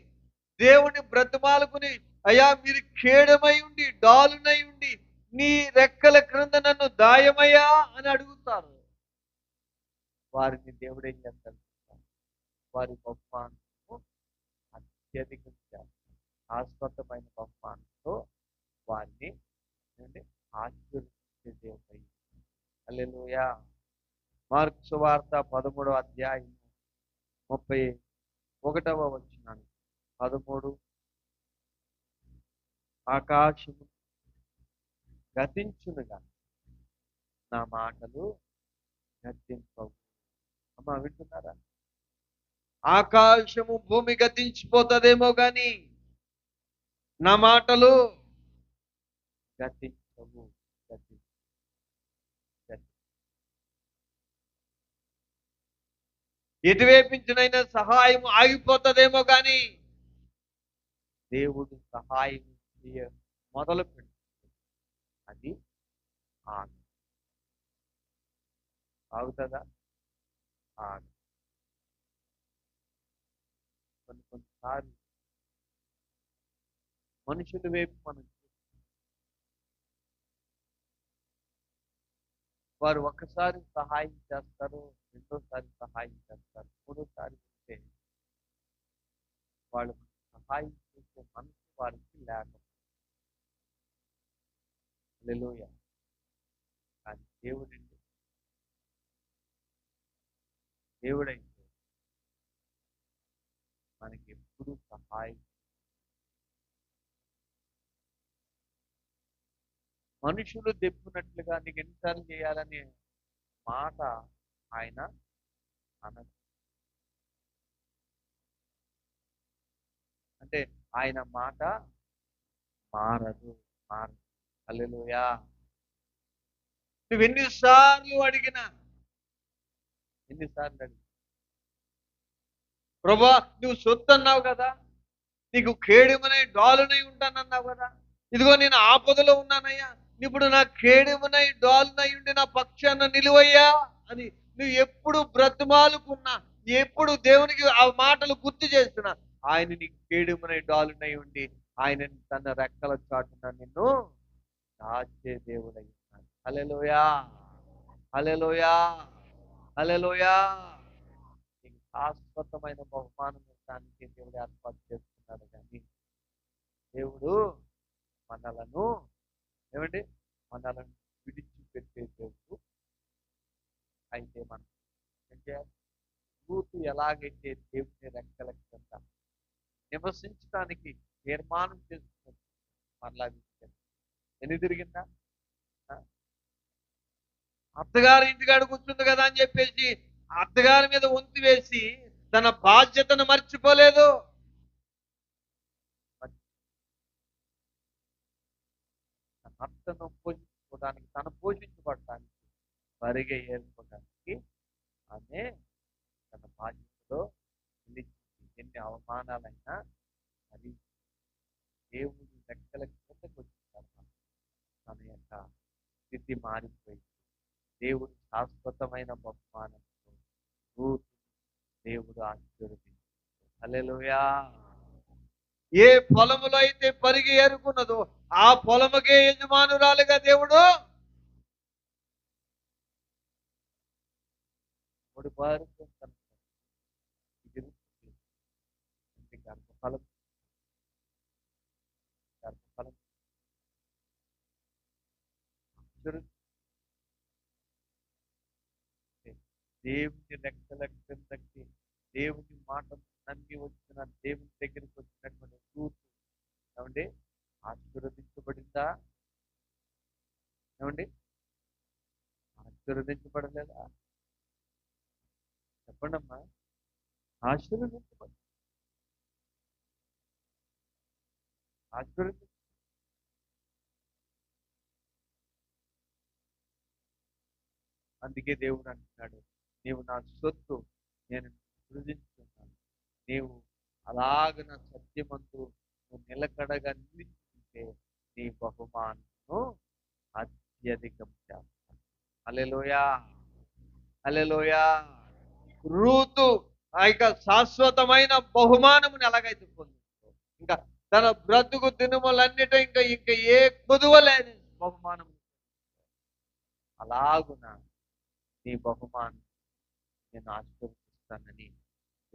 దేవుని బ్రతిమాలుకుని, అయ్యా మీరు కేడమై ఉండి డాలునై ఉండి నీ రెక్కల క్రింద నన్ను దాయమయ్యా అని అడుగుతారు, వారిని దేవుడు ఏం చేస్తాడు? వారి బహుమానము అత్యధికం చేస్తారు. శాశ్వతమైన బహుమానంతో వారిని ఆశీర్వదించే దేవుడు. హల్లెలూయా. మార్కు సువార్త 13వ అధ్యాయం 31వ వచనం. 13. ఆకాశము గతించునుగా, నా మాటలు గతింపవు. అమ్మా వింటున్నారా? ఆకాశము భూమి గతించిపోతుందేమో గాని నా మాటలు గతించవు. ఎటువైపించినైనా సహాయం ఆగిపోతుందేమో గాని దేవుడు సహాయం చేయ మొదలు పెడుతుంది, అది ఆగుతుందా? కొన్నిసార్లు మనుషుల వైపు మనం వారు ఒక్కసారి సహాయం చేస్తారు, రెండోసారి సహాయం చేస్తారు, మూడోసారి ఉంటే వాళ్ళు సహాయం చేసే మనసు వారికి లేక. హల్లెలూయా. కానీ దేవుడైతే మనకి ఎప్పుడు సహాయం. మనుషులు దెప్పునట్లుగా నీకు ఎన్నిసార్లు చేయాలనే మాట ఆయన అనదు. అంటే ఆయన మాట మారదు. హల్లెలూయా. నువ్వు ఎన్నిసార్లు అడిగినా, ప్రభా నువ్వు సొత్తు అన్నావు కదా, నీకు కేడుమనై డాలునై ఉంటానన్నావు కదా, ఇదిగో నేను ఆపదలో ఉన్నానయ్యా, ఇప్పుడు నా కేడుమనై డాలునై ఉండి నా పక్షాన నిలువయ్యా అని నువ్వు ఎప్పుడు బ్రతిమాలుకున్నా, ఎప్పుడు దేవునికి ఆ మాటలు గుర్తు చేస్తున్నా, ఆయన నీకు కేడుమనై డాలునై ఉండి ఆయన తన రెక్కల చాటున నిన్ను దాచే దేవుడై ఉన్నాడు. హల్లెలూయా, హల్లెలూయా, హల్లెలూయా. నీకు శాశ్వతమైన బహుమానం ఇవ్వడానికి దేవుడు ఏర్పాటు చేస్తున్నాడు. కానీ దేవుడు మనలను విడిచిపెట్టే దేవుడు అయితే మనం రూతు ఎలాగైతే దేవుని రెక్కల కింద నివసించడానికి తీర్మానం చేసుకుంది, మరలా ఎన్ని తిరిగిందా? అత్తగారి ఇంటికాడ కూర్చుంది కదా అని చెప్పేసి అత్తగారి మీద వంతి వేసి తన బాధ్యతను మర్చిపోలేదు. తన భర్తను పోషించుకోవడానికి, తను పోషించబడటానికి, పరిగె ఏర్పడడానికి ఆమె తన బాధ్యతలో నిలిచింది. ఎన్ని అవమానాలైనా అది దేవుని లెక్కల కిందకు వచ్చిన తన యొక్క స్థితి మారిపోయింది. దేవుడు శాశ్వతమైన బహుమానంతో రూతు దేవుడు ఆశీర్వదించాడు. హల్లెలూయా. ఏ పొలములో అయితే పరిగి ఏరుకున్నదో ఆ పొలముకే యజమానురాలుగా దేవుడు మూడు బారు గర్భఫలం గర్భఫలం దేవుని లెక్కల క్రిందకి, దేవుని మాట నమ్మి వచ్చిన, దేవుని దగ్గరికి వచ్చినటువంటి రూతు ఏమండి ఆశీర్వదించబడిందా? ఏమండి ఆశీర్వదించబడలేదా? చెప్పండి అమ్మా. ఆశీర్వదించబడి ఆశీర్వదించ అందుకే దేవుడు అంటున్నాడు, నీవు నా సొత్తు, నేను సృజించుకున్నాను. నీవు అలాగ నా సత్యమందు నువ్వు నిలకడగా నిలిచుకుంటే నీ బహుమానము అత్యధికం చేస్తాను. హల్లెలూయా, హల్లెలూయా. రూతు ఆ యొక్క శాశ్వతమైన బహుమానమును ఎలాగైతే పొందుతుందో, ఇంకా తన బ్రతుకు దినములన్నిట ఇంకా ఇంకా ఏ కుదువలేని బహుమానం, అలాగున నీ బహుమానం నేను ఆశీర్వదిస్తానని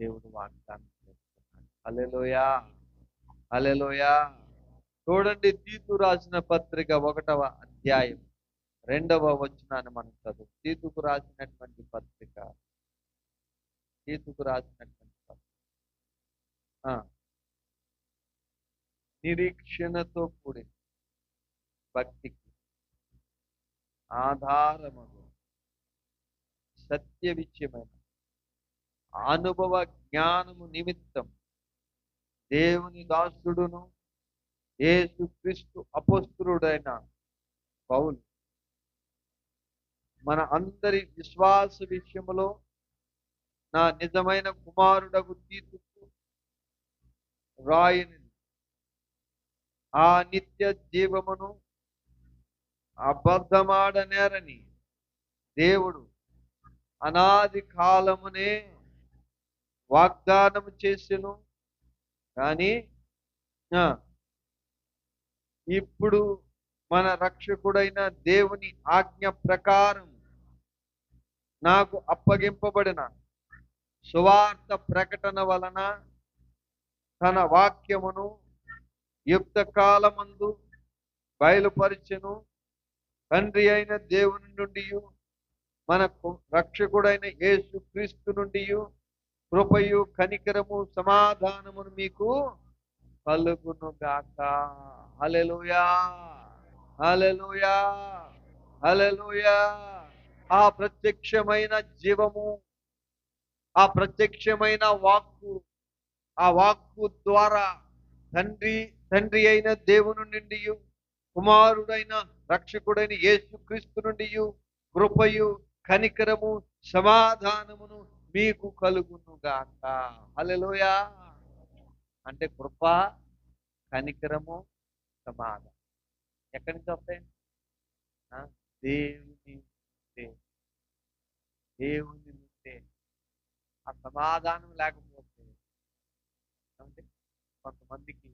దేవుడు వాగ్దానం చేస్తున్నాడు. హల్లెలూయా, హల్లెలూయా. చూడండి, తీతు రాసిన పత్రిక 1వ అధ్యాయం 2వ వచనాన్ని మనం చదువు. తీతుకు రాసినటువంటి పత్రిక, తీతుకు రాసినటువంటి పత్రిక నిరీక్షణతో కూడిన భక్తికి ఆధారముగా సత్య విషయమైన అనుభవ జ్ఞానము నిమిత్తం దేవుని దాసుడును యేసుక్రీస్తు అపోస్తలుడైన పౌలు మన అందరి విశ్వాస విషయములో నా నిజమైన కుమారుడకు తీతుకు రాయని ఆ నిత్య జీవమును అబద్ధమాడనేరని దేవుడు అనాది కాలమునే వాగ్దానం చేసెను. కానీ ఇప్పుడు మన రక్షకుడైన దేవుని ఆజ్ఞ ప్రకారం నాకు అప్పగింపబడిన సువార్త ప్రకటన వలన తన వాక్యమును యుక్త కాలమందు బయలుపరిచెను. తండ్రి అయిన దేవుని నుండి, మన రక్షకుడైన యేసు క్రీస్తు నుండి కృపయు కనికరము సమాధానమును మీకు కలుగును గాక. హల్లెలూయా, హల్లెలూయా, హల్లెలూయా. ఆ ప్రత్యక్షమైన జీవము, ఆ ప్రత్యక్షమైన వాక్కు, ఆ వాక్కు ద్వారా తండ్రి అయిన దేవుని నుండి కుమారుడైన రక్షకుడైన యేసు క్రీస్తు నుండి కృపయు కనికరము సమాధానమును మీకు కలుగును గాక. హల్లెలూయా. అంటే కృప, కనికరము, సమాధానం ఎక్కడి నుంచి వస్తాయి? దేవుని నుండే. ఆ సమాధానం లేకపోతే కొంతమందికి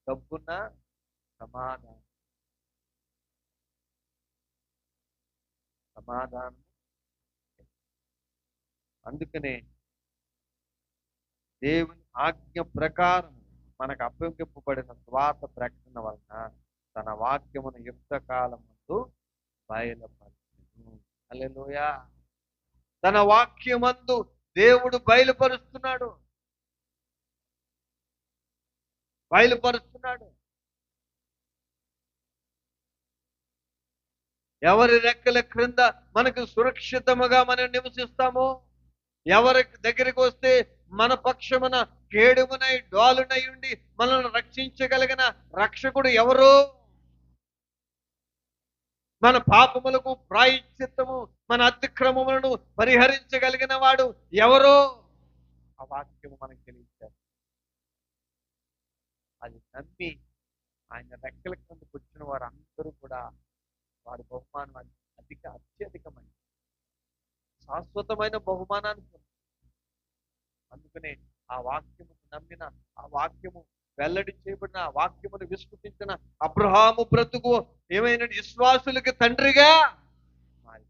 డబ్బున్న సమాధానం అందుకనే దేవుని ఆజ్ఞ ప్రకారం మనకు అప్పగింపబడిన స్వార్థ ప్రకటన వలన తన వాక్యమును యుక్త కాలమందు బయలుపరచును. హల్లెలూయా. తన వాక్యమందు దేవుడు బయలుపరుస్తున్నాడు. ఎవరి రెక్కల క్రింద మనకు సురక్షితముగా మనం నివసిస్తామో, ఎవరి దగ్గరికి వస్తే మన పక్షమున కేడుమునై డాలునై ఉండి మనల్ని రక్షించగలిగిన రక్షకుడు ఎవరు? మన పాపములకు ప్రాయశ్చిత్తము, మన అతిక్రమములను పరిహరించగలిగిన వాడు ఎవరు? ఆ వాక్యము మనకు తెలియజేస్తారు. అది నమ్మి ఆయన రెక్కల కిందకు వచ్చిన వారు అందరూ కూడా వారి బహుమానం అత్యధికమైన శాశ్వతమైన బహుమానాన్ని పొందారు. అందుకనే ఆ వాక్యము నమ్మిన, ఆ వాక్యము వెల్లడి చేయబడిన, ఆ వాక్యమును విశ్వసించిన అబ్రహాము బ్రతుకు ఏమైనా విశ్వాసులకి తండ్రిగా మారి,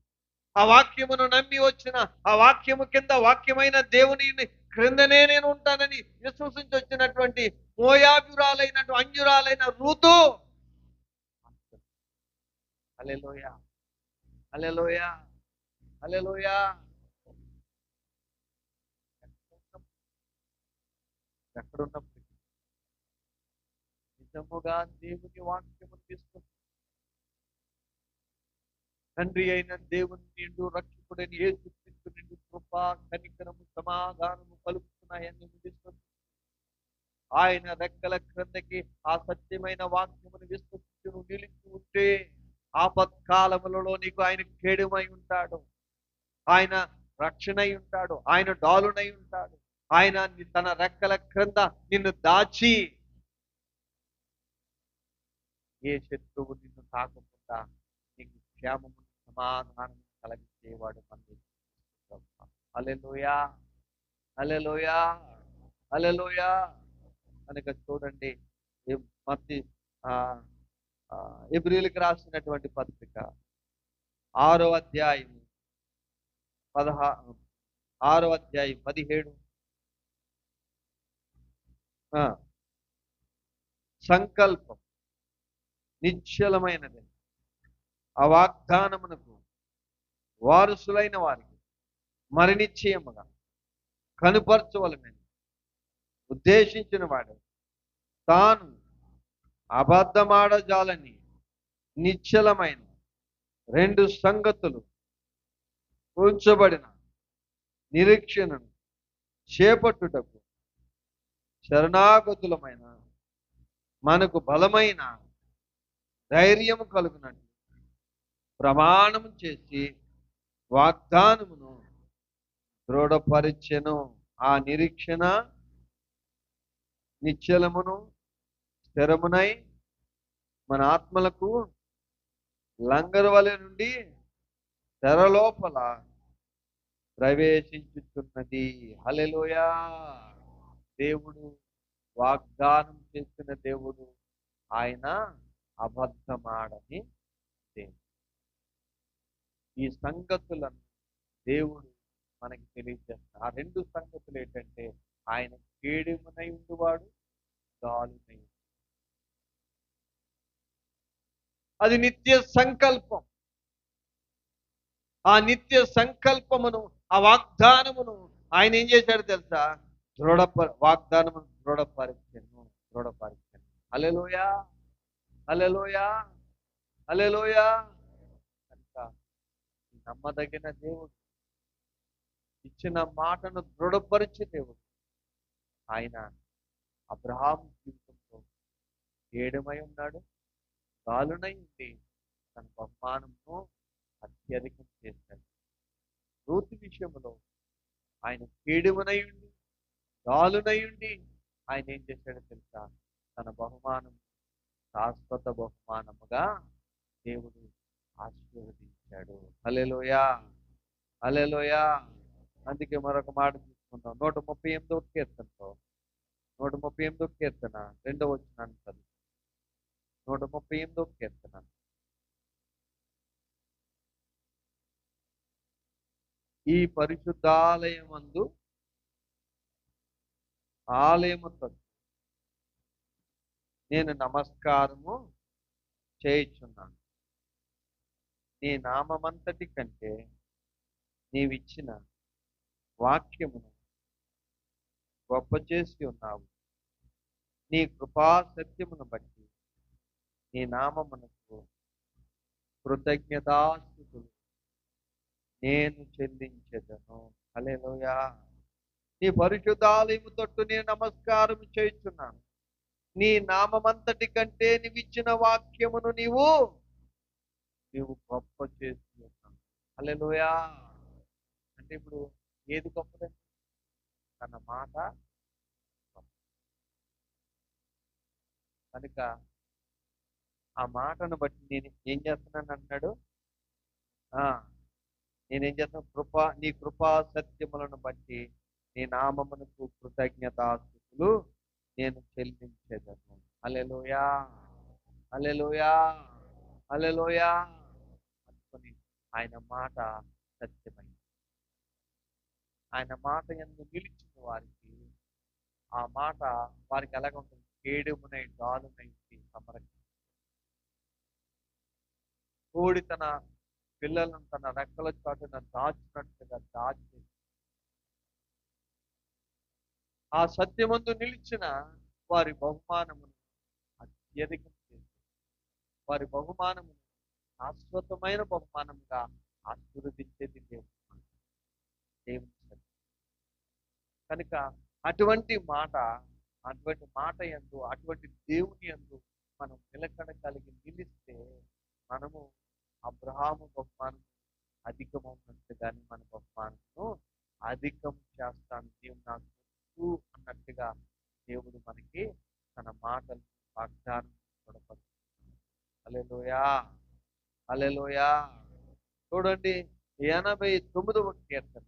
ఆ వాక్యమును నమ్మి వచ్చిన, ఆ వాక్యము కింద వాక్యమైన దేవుని క్రిందనే నేను ఉంటానని విశ్వసించి వచ్చినటువంటి మోయాబురాలైనటువంటి అంజురాలైన రూతు. హల్లెలూయా, హల్లెలూయా, హల్లెలూయా. ఎక్కడున్నప్పుడు నిజముగా దేవుని వాక్యము తీసుకుని తండ్రి అయిన దేవుని నిండు రక్షకుడైన యేసుక్రీస్తు నిండు కృప, కనికరము, సమాధానము కలుగుతున్నాయని విశ్వసి ఆయన రెక్కల క్రిందకి ఆ సత్యమైన వాక్యమును విశ్వసించి నువ్వు నిలిచి ఉంటే ఆపత్కాలములలో నీకు ఆయన కేడుమై ఉంటాడు, ఆయన రక్షణై ఉంటాడు, ఆయన డాలునై ఉంటాడు. ఆయన తన రెక్కల క్రింద నిన్ను దాచి ఏ శత్రువు నిన్ను తాకకుండా నీకు క్షేమము, సమాధానం కలిగించేవాడు మన హల్లెలూయా, హల్లెలూయా, హల్లెలూయా. కనుక చూడండి, ఎబ్రీయులకు రాసినటువంటి పత్రిక 6వ అధ్యాయం 17 సంకల్పం నిశ్చలమైనది, ఆ వాగ్దానమునకు వారసులైన వారికి మరి నిశ్చయముగా కనుపరచవలనని ఉద్దేశించిన వాడు తాను అబద్ధమాడజాలని నిశ్చలమైన 2 సంగతులు ఉంచబడిన నిరీక్షణను చేపట్టుటకు శరణాగతులమైన మనకు బలమైన ధైర్యము కలుగునట్టు ప్రమాణము చేసి వాగ్దానమును దృఢపరిచెను. ఆ నిరీక్షణ నిశ్చలమును స్థిరమునై మన ఆత్మలకు లంగరు వలె నుండి తెరలోపల ప్రవేశించుతున్నది. హల్లెలూయా. దేవుడు వాగ్దానం చేసిన దేవుడు, ఆయన అబద్ధమాడని దేవుడు. ఈ సంగతులను దేవుడు మనకి తెలియజేస్తాడు. ఆ 2 సంగతులు ఏంటంటే, ఆయన కేడుమునై ఉండువాడు, గాలునై. అది నిత్య సంకల్పం. ఆ నిత్య సంకల్పమును, ఆ వాగ్దానమును ఆయన ఏం చేశాడు తెలుసా? వాగ్దానమును దృఢపరిచెను. హల్లెలూయా, హల్లెలూయా, హల్లెలూయా. కనుక నమ్మదగిన దేవుడు, ఇచ్చిన మాటను దృఢపరిచే దేవుడు. ఆయన అబ్రహాము జీవితంలో కేడుమై ఉన్నాడు, గాలునై ఉండి తన బహుమానమును అత్యధికం చేశాడు. రూతు విషయంలో ఆయన కేడుమనై ఉండి, గాలునై ఉండి ఆయన ఏం చేశాడో తెలుసా? తన బహుమానం శాశ్వత బహుమానముగా దేవుడు ఆశీర్వదించాడు. హల్లెలూయా, హల్లెలూయా. అందుకే మరొక మాట తీసుకుందాం. 138వ కీర్తనలో 138వ కీర్తన 2వ వచనాన్ని చదువు. 138వ కీర్తన ఈ పరిశుద్ధాలయమందు ఆలయము తట్టు నేను నమస్కారము చేయుచున్నాను. నీ నామమంతటి కంటే నీవిచ్చిన వాక్యమును గొప్ప చేసి ఉన్నావు. నీ కృపా సత్యమును బట్టి నీ నామమునకు కృతజ్ఞతాస్తుతులు నేను చెల్లించెదను. హల్లెలూయా. నీ పరిశుద్ధాలయము తట్టు నేను నమస్కారం చేయుచున్నాను. నీ నామమంతటి కంటే నీవిచ్చిన వాక్యమును నీవు గొప్ప చేసి ఉన్నావు. హల్లెలూయా. అంటే ఇప్పుడు ఏది గొప్పదండి? తన మాట గొప్ప. కనుక ఆ మాటను బట్టి నేను ఏం చేస్తున్నాను అన్నాడు. ఆ నేనేం చేస్తాను? నీ కృపా సత్యములను బట్టి నీ నామమునకు కృతజ్ఞతాస్తుతులు నేను చెల్లించేదను. హల్లెలూయా, హల్లెలూయా, హల్లెలూయా అనుకొని ఆయన మాట సత్యమైంది. ఆయన మాట యందు నిలిచిన వారికి ఆ మాట వారికి ఎలాగ ఉంటుంది? కేడుమునై డాలునై సంరక్షణ. కోడి తన పిల్లలను తన రెక్కల చాటున దాచినట్టుగా దాచి ఆ సత్యమందు నిలిచిన వారి బహుమానమును అత్యధికం చేసి వారి బహుమానమును శాశ్వతమైన బహుమానంగా ఆశీర్వదించేది దేవుని సత్యం. కనుక అటువంటి మాట యందు అటువంటి దేవుని యందు మనం నిలకడ కలిగి నిలిస్తే మనము అబ్రహాము బహుమానం అధికమవుతున్నట్టుగానే మన బహుమానము అధికం చేస్తాను దేవుడు నాకు అన్నట్టుగా దేవుడు మనకి తన మాటలు వాగ్దానం కొడపడుతున్నాడు. హల్లెలూయా, హల్లెలూయా. చూడండి 89వ కీర్తన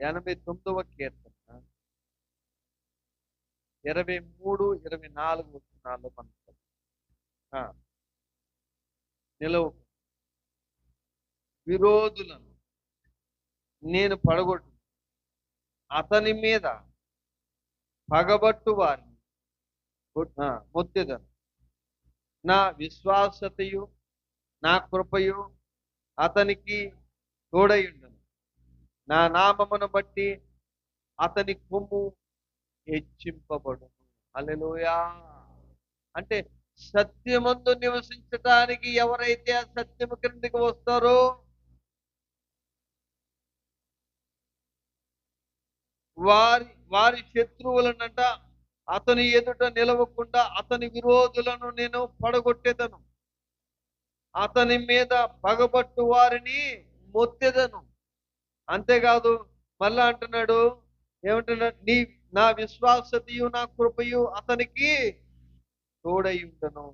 89వ కీర్తన 23, 24 వచనాల్లో మనం నిలవు విరోధులను నేను పడగొట్టు అతని మీద పగబట్టు వారిని మొత్తెదను. నా విశ్వాసతయు నా కృపయు అతనికి తోడయుండును. నా నామమును బట్టి అతని కొమ్ము హెచ్చింపబడును. హల్లెలూయా. అంటే సత్యమందు నివసించడానికి ఎవరైతే ఆ సత్యము క్రిందికి వస్తారో వారి శత్రువులనంట అతని ఎదుట నిలవకుండా అతని విరోధులను నేను పడగొట్టేదను. అతని మీద పగబట్టు వారిని మొత్తెదను. అంతేకాదు మళ్ళా అంటున్నాడు, ఏమంటున్నాడు? నా విశ్వాసతయు నా కృపయు అతనికి తోడయుండును.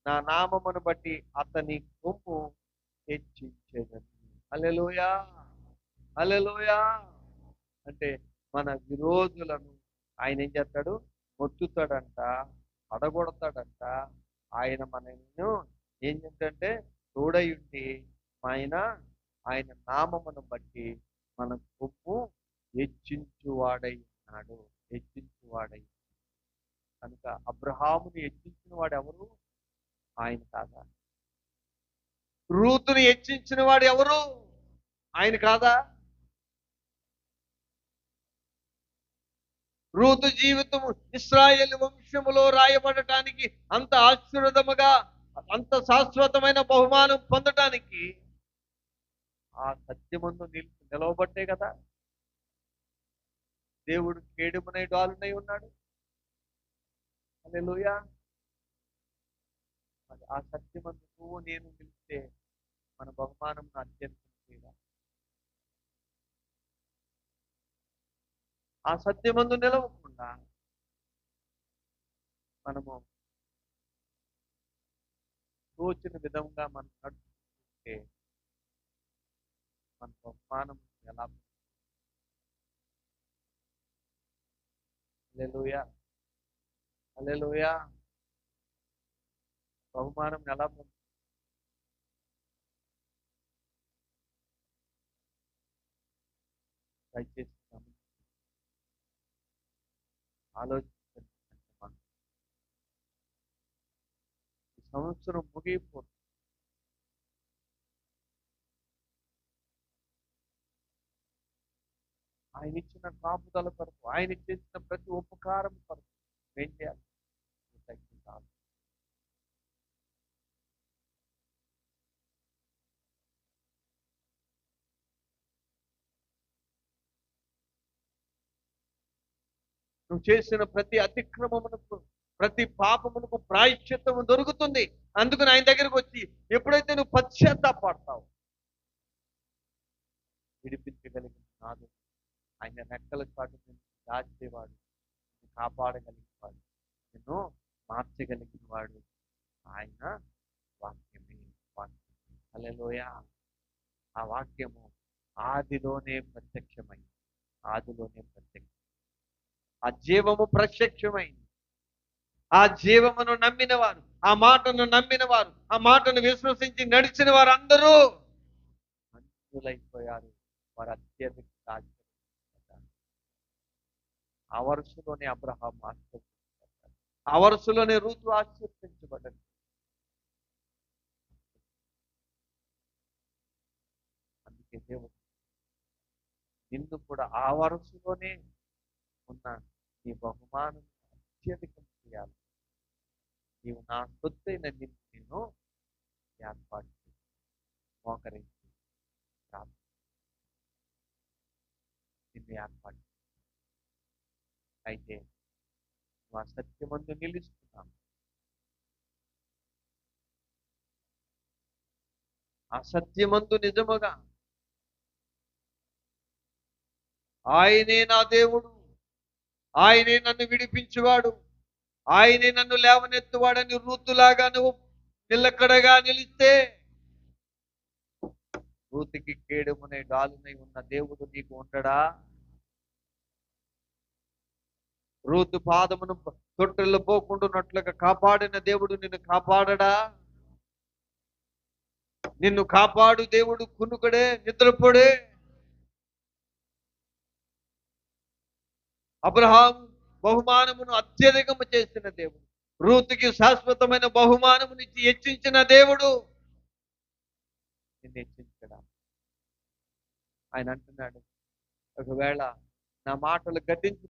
నా నామమును బట్టి అతని కొమ్ము హెచ్చించేదను. హల్లెలూయా, హల్లెలూయా. అంటే మన విరోధులను ఆయన ఏం చేస్తాడు? మొత్తుతాడంట, పడగొడతాడంట. ఆయన మనను ఏం చేస్తాడంటే తోడయుండి ఆయన నామమును బట్టి మన కొమ్ము హెచ్చించువాడై ఉన్నాడు. హెచ్చించువాడై. కనుక అబ్రహాముని హెచ్చించిన వాడు ఎవరు? ఆయన కాదా? రూతుని హెచ్చించిన వాడు ఎవరు? ఆయన కాదా? రూతు జీవితము ఇశ్రాయేలు వంశములో రాయబడటానికి అంత ఆశీర్వాదముగా అంత శాశ్వతమైన బహుమానం పొందటానికి ఆ సత్యమందు నిలవబట్టే కదా దేవుడు కేడుమునై డాలునై ఉన్నాడు. హల్లెలూయా. ఆ సత్యమందు నువ్వు నేను నిలిస్తే మన బహుమానం అత్యంత లేదా? ఆ సత్యమందు నిలవకుండా మనము తోచిన విధంగా మనం నడుచుకుంటే మన బహుమానం ఎలా? హల్లెలూయా, హల్లెలూయా. బహుమానం ఎలా పొందుతుంది? దయచేసి ఆలోచించండి. ఈ సంవత్సరం ముగిపోతుంది. ఆయన ఇచ్చిన కాపుదల కొరకు, ఆయన చేసిన ప్రతి ఉపకారం కొరకు ఏం చేయాలి? నువ్వు చేసిన ప్రతి అతిక్రమమునకు, ప్రతి పాపమునకు ప్రాయశ్చిత్తము దొరుకుతుంది. అందుకని ఆయన దగ్గరకు వచ్చి ఎప్పుడైతే నువ్వు పశ్చాత్తాపడతావు, విడిపించగలిగిన నాదు, ఆయన రెక్కల చాటు నిన్ను దాచేవాడు, నిన్ను కాపాడగలిగిన వాడు, నిన్ను మార్చగలిగిన వాడు ఆయన వాక్యమే. వాక్యమే. హల్లెలూయా. ఆ వాక్యము ఆదిలోనే ప్రత్యక్షమైంది. ఆదిలోనే ప్రత్యక్షం. ఆ జీవము ప్రత్యక్షమైంది. ఆ జీవమును నమ్మిన వారు, ఆ మాటను నమ్మిన వారు, ఆ మాటను విశ్వసించి నడిచిన వారు అందరూ మంచులైపోయారు. వారు అత్యధిక ఆశ్చర్యపడ్డారు. ఆ వరుసలోనే అబ్రహాం ఆశ్చర్యపడ్డాడు. ఆ వరుసలోనే రూతు ఆశ్చర్యించబడ్డాడు. అందుకే దేవుడు నిన్ను కూడా ఆ వరుసలోనే ఉన్న నీ బహుమానం అత్యధికం చేయాలి. నీవు నా సొత్తైన నిన్ను నేను ఏర్పాటు చేసి మోకరించి నిన్ను ఏర్పాటు. అయితే నువ్వు ఆ సత్యమందు నిలుస్తున్నావు. ఆ సత్యమందు నిజముగా ఆయనే నా దేవుడు, ఆయనే నన్ను విడిపించువాడు, ఆయనే నన్ను లేవనెత్తువాడని రూతులాగా నువ్వు నిలకడగా నిలిస్తే, రూతుకి కేడుమునే గాలునై ఉన్న దేవుడు నీకు ఉండడా? రూతు పాదమును తొట్టెల్లో పోకుండానట్లుగా కాపాడిన దేవుడు నిన్ను కాపాడడా? నిన్ను కాపాడు దేవుడు కునుకడే, నిద్రపోడే. అబ్రహాం బహుమానమును అత్యధికము చేసిన దేవుడు, రూతుకి శాశ్వతమైన బహుమానమునిచ్చి హెచ్చించిన దేవుడు నిన్ను హెచ్చించడా? ఆయన అంటున్నాడు, ఒకవేళ నా మాటలు గద్దించి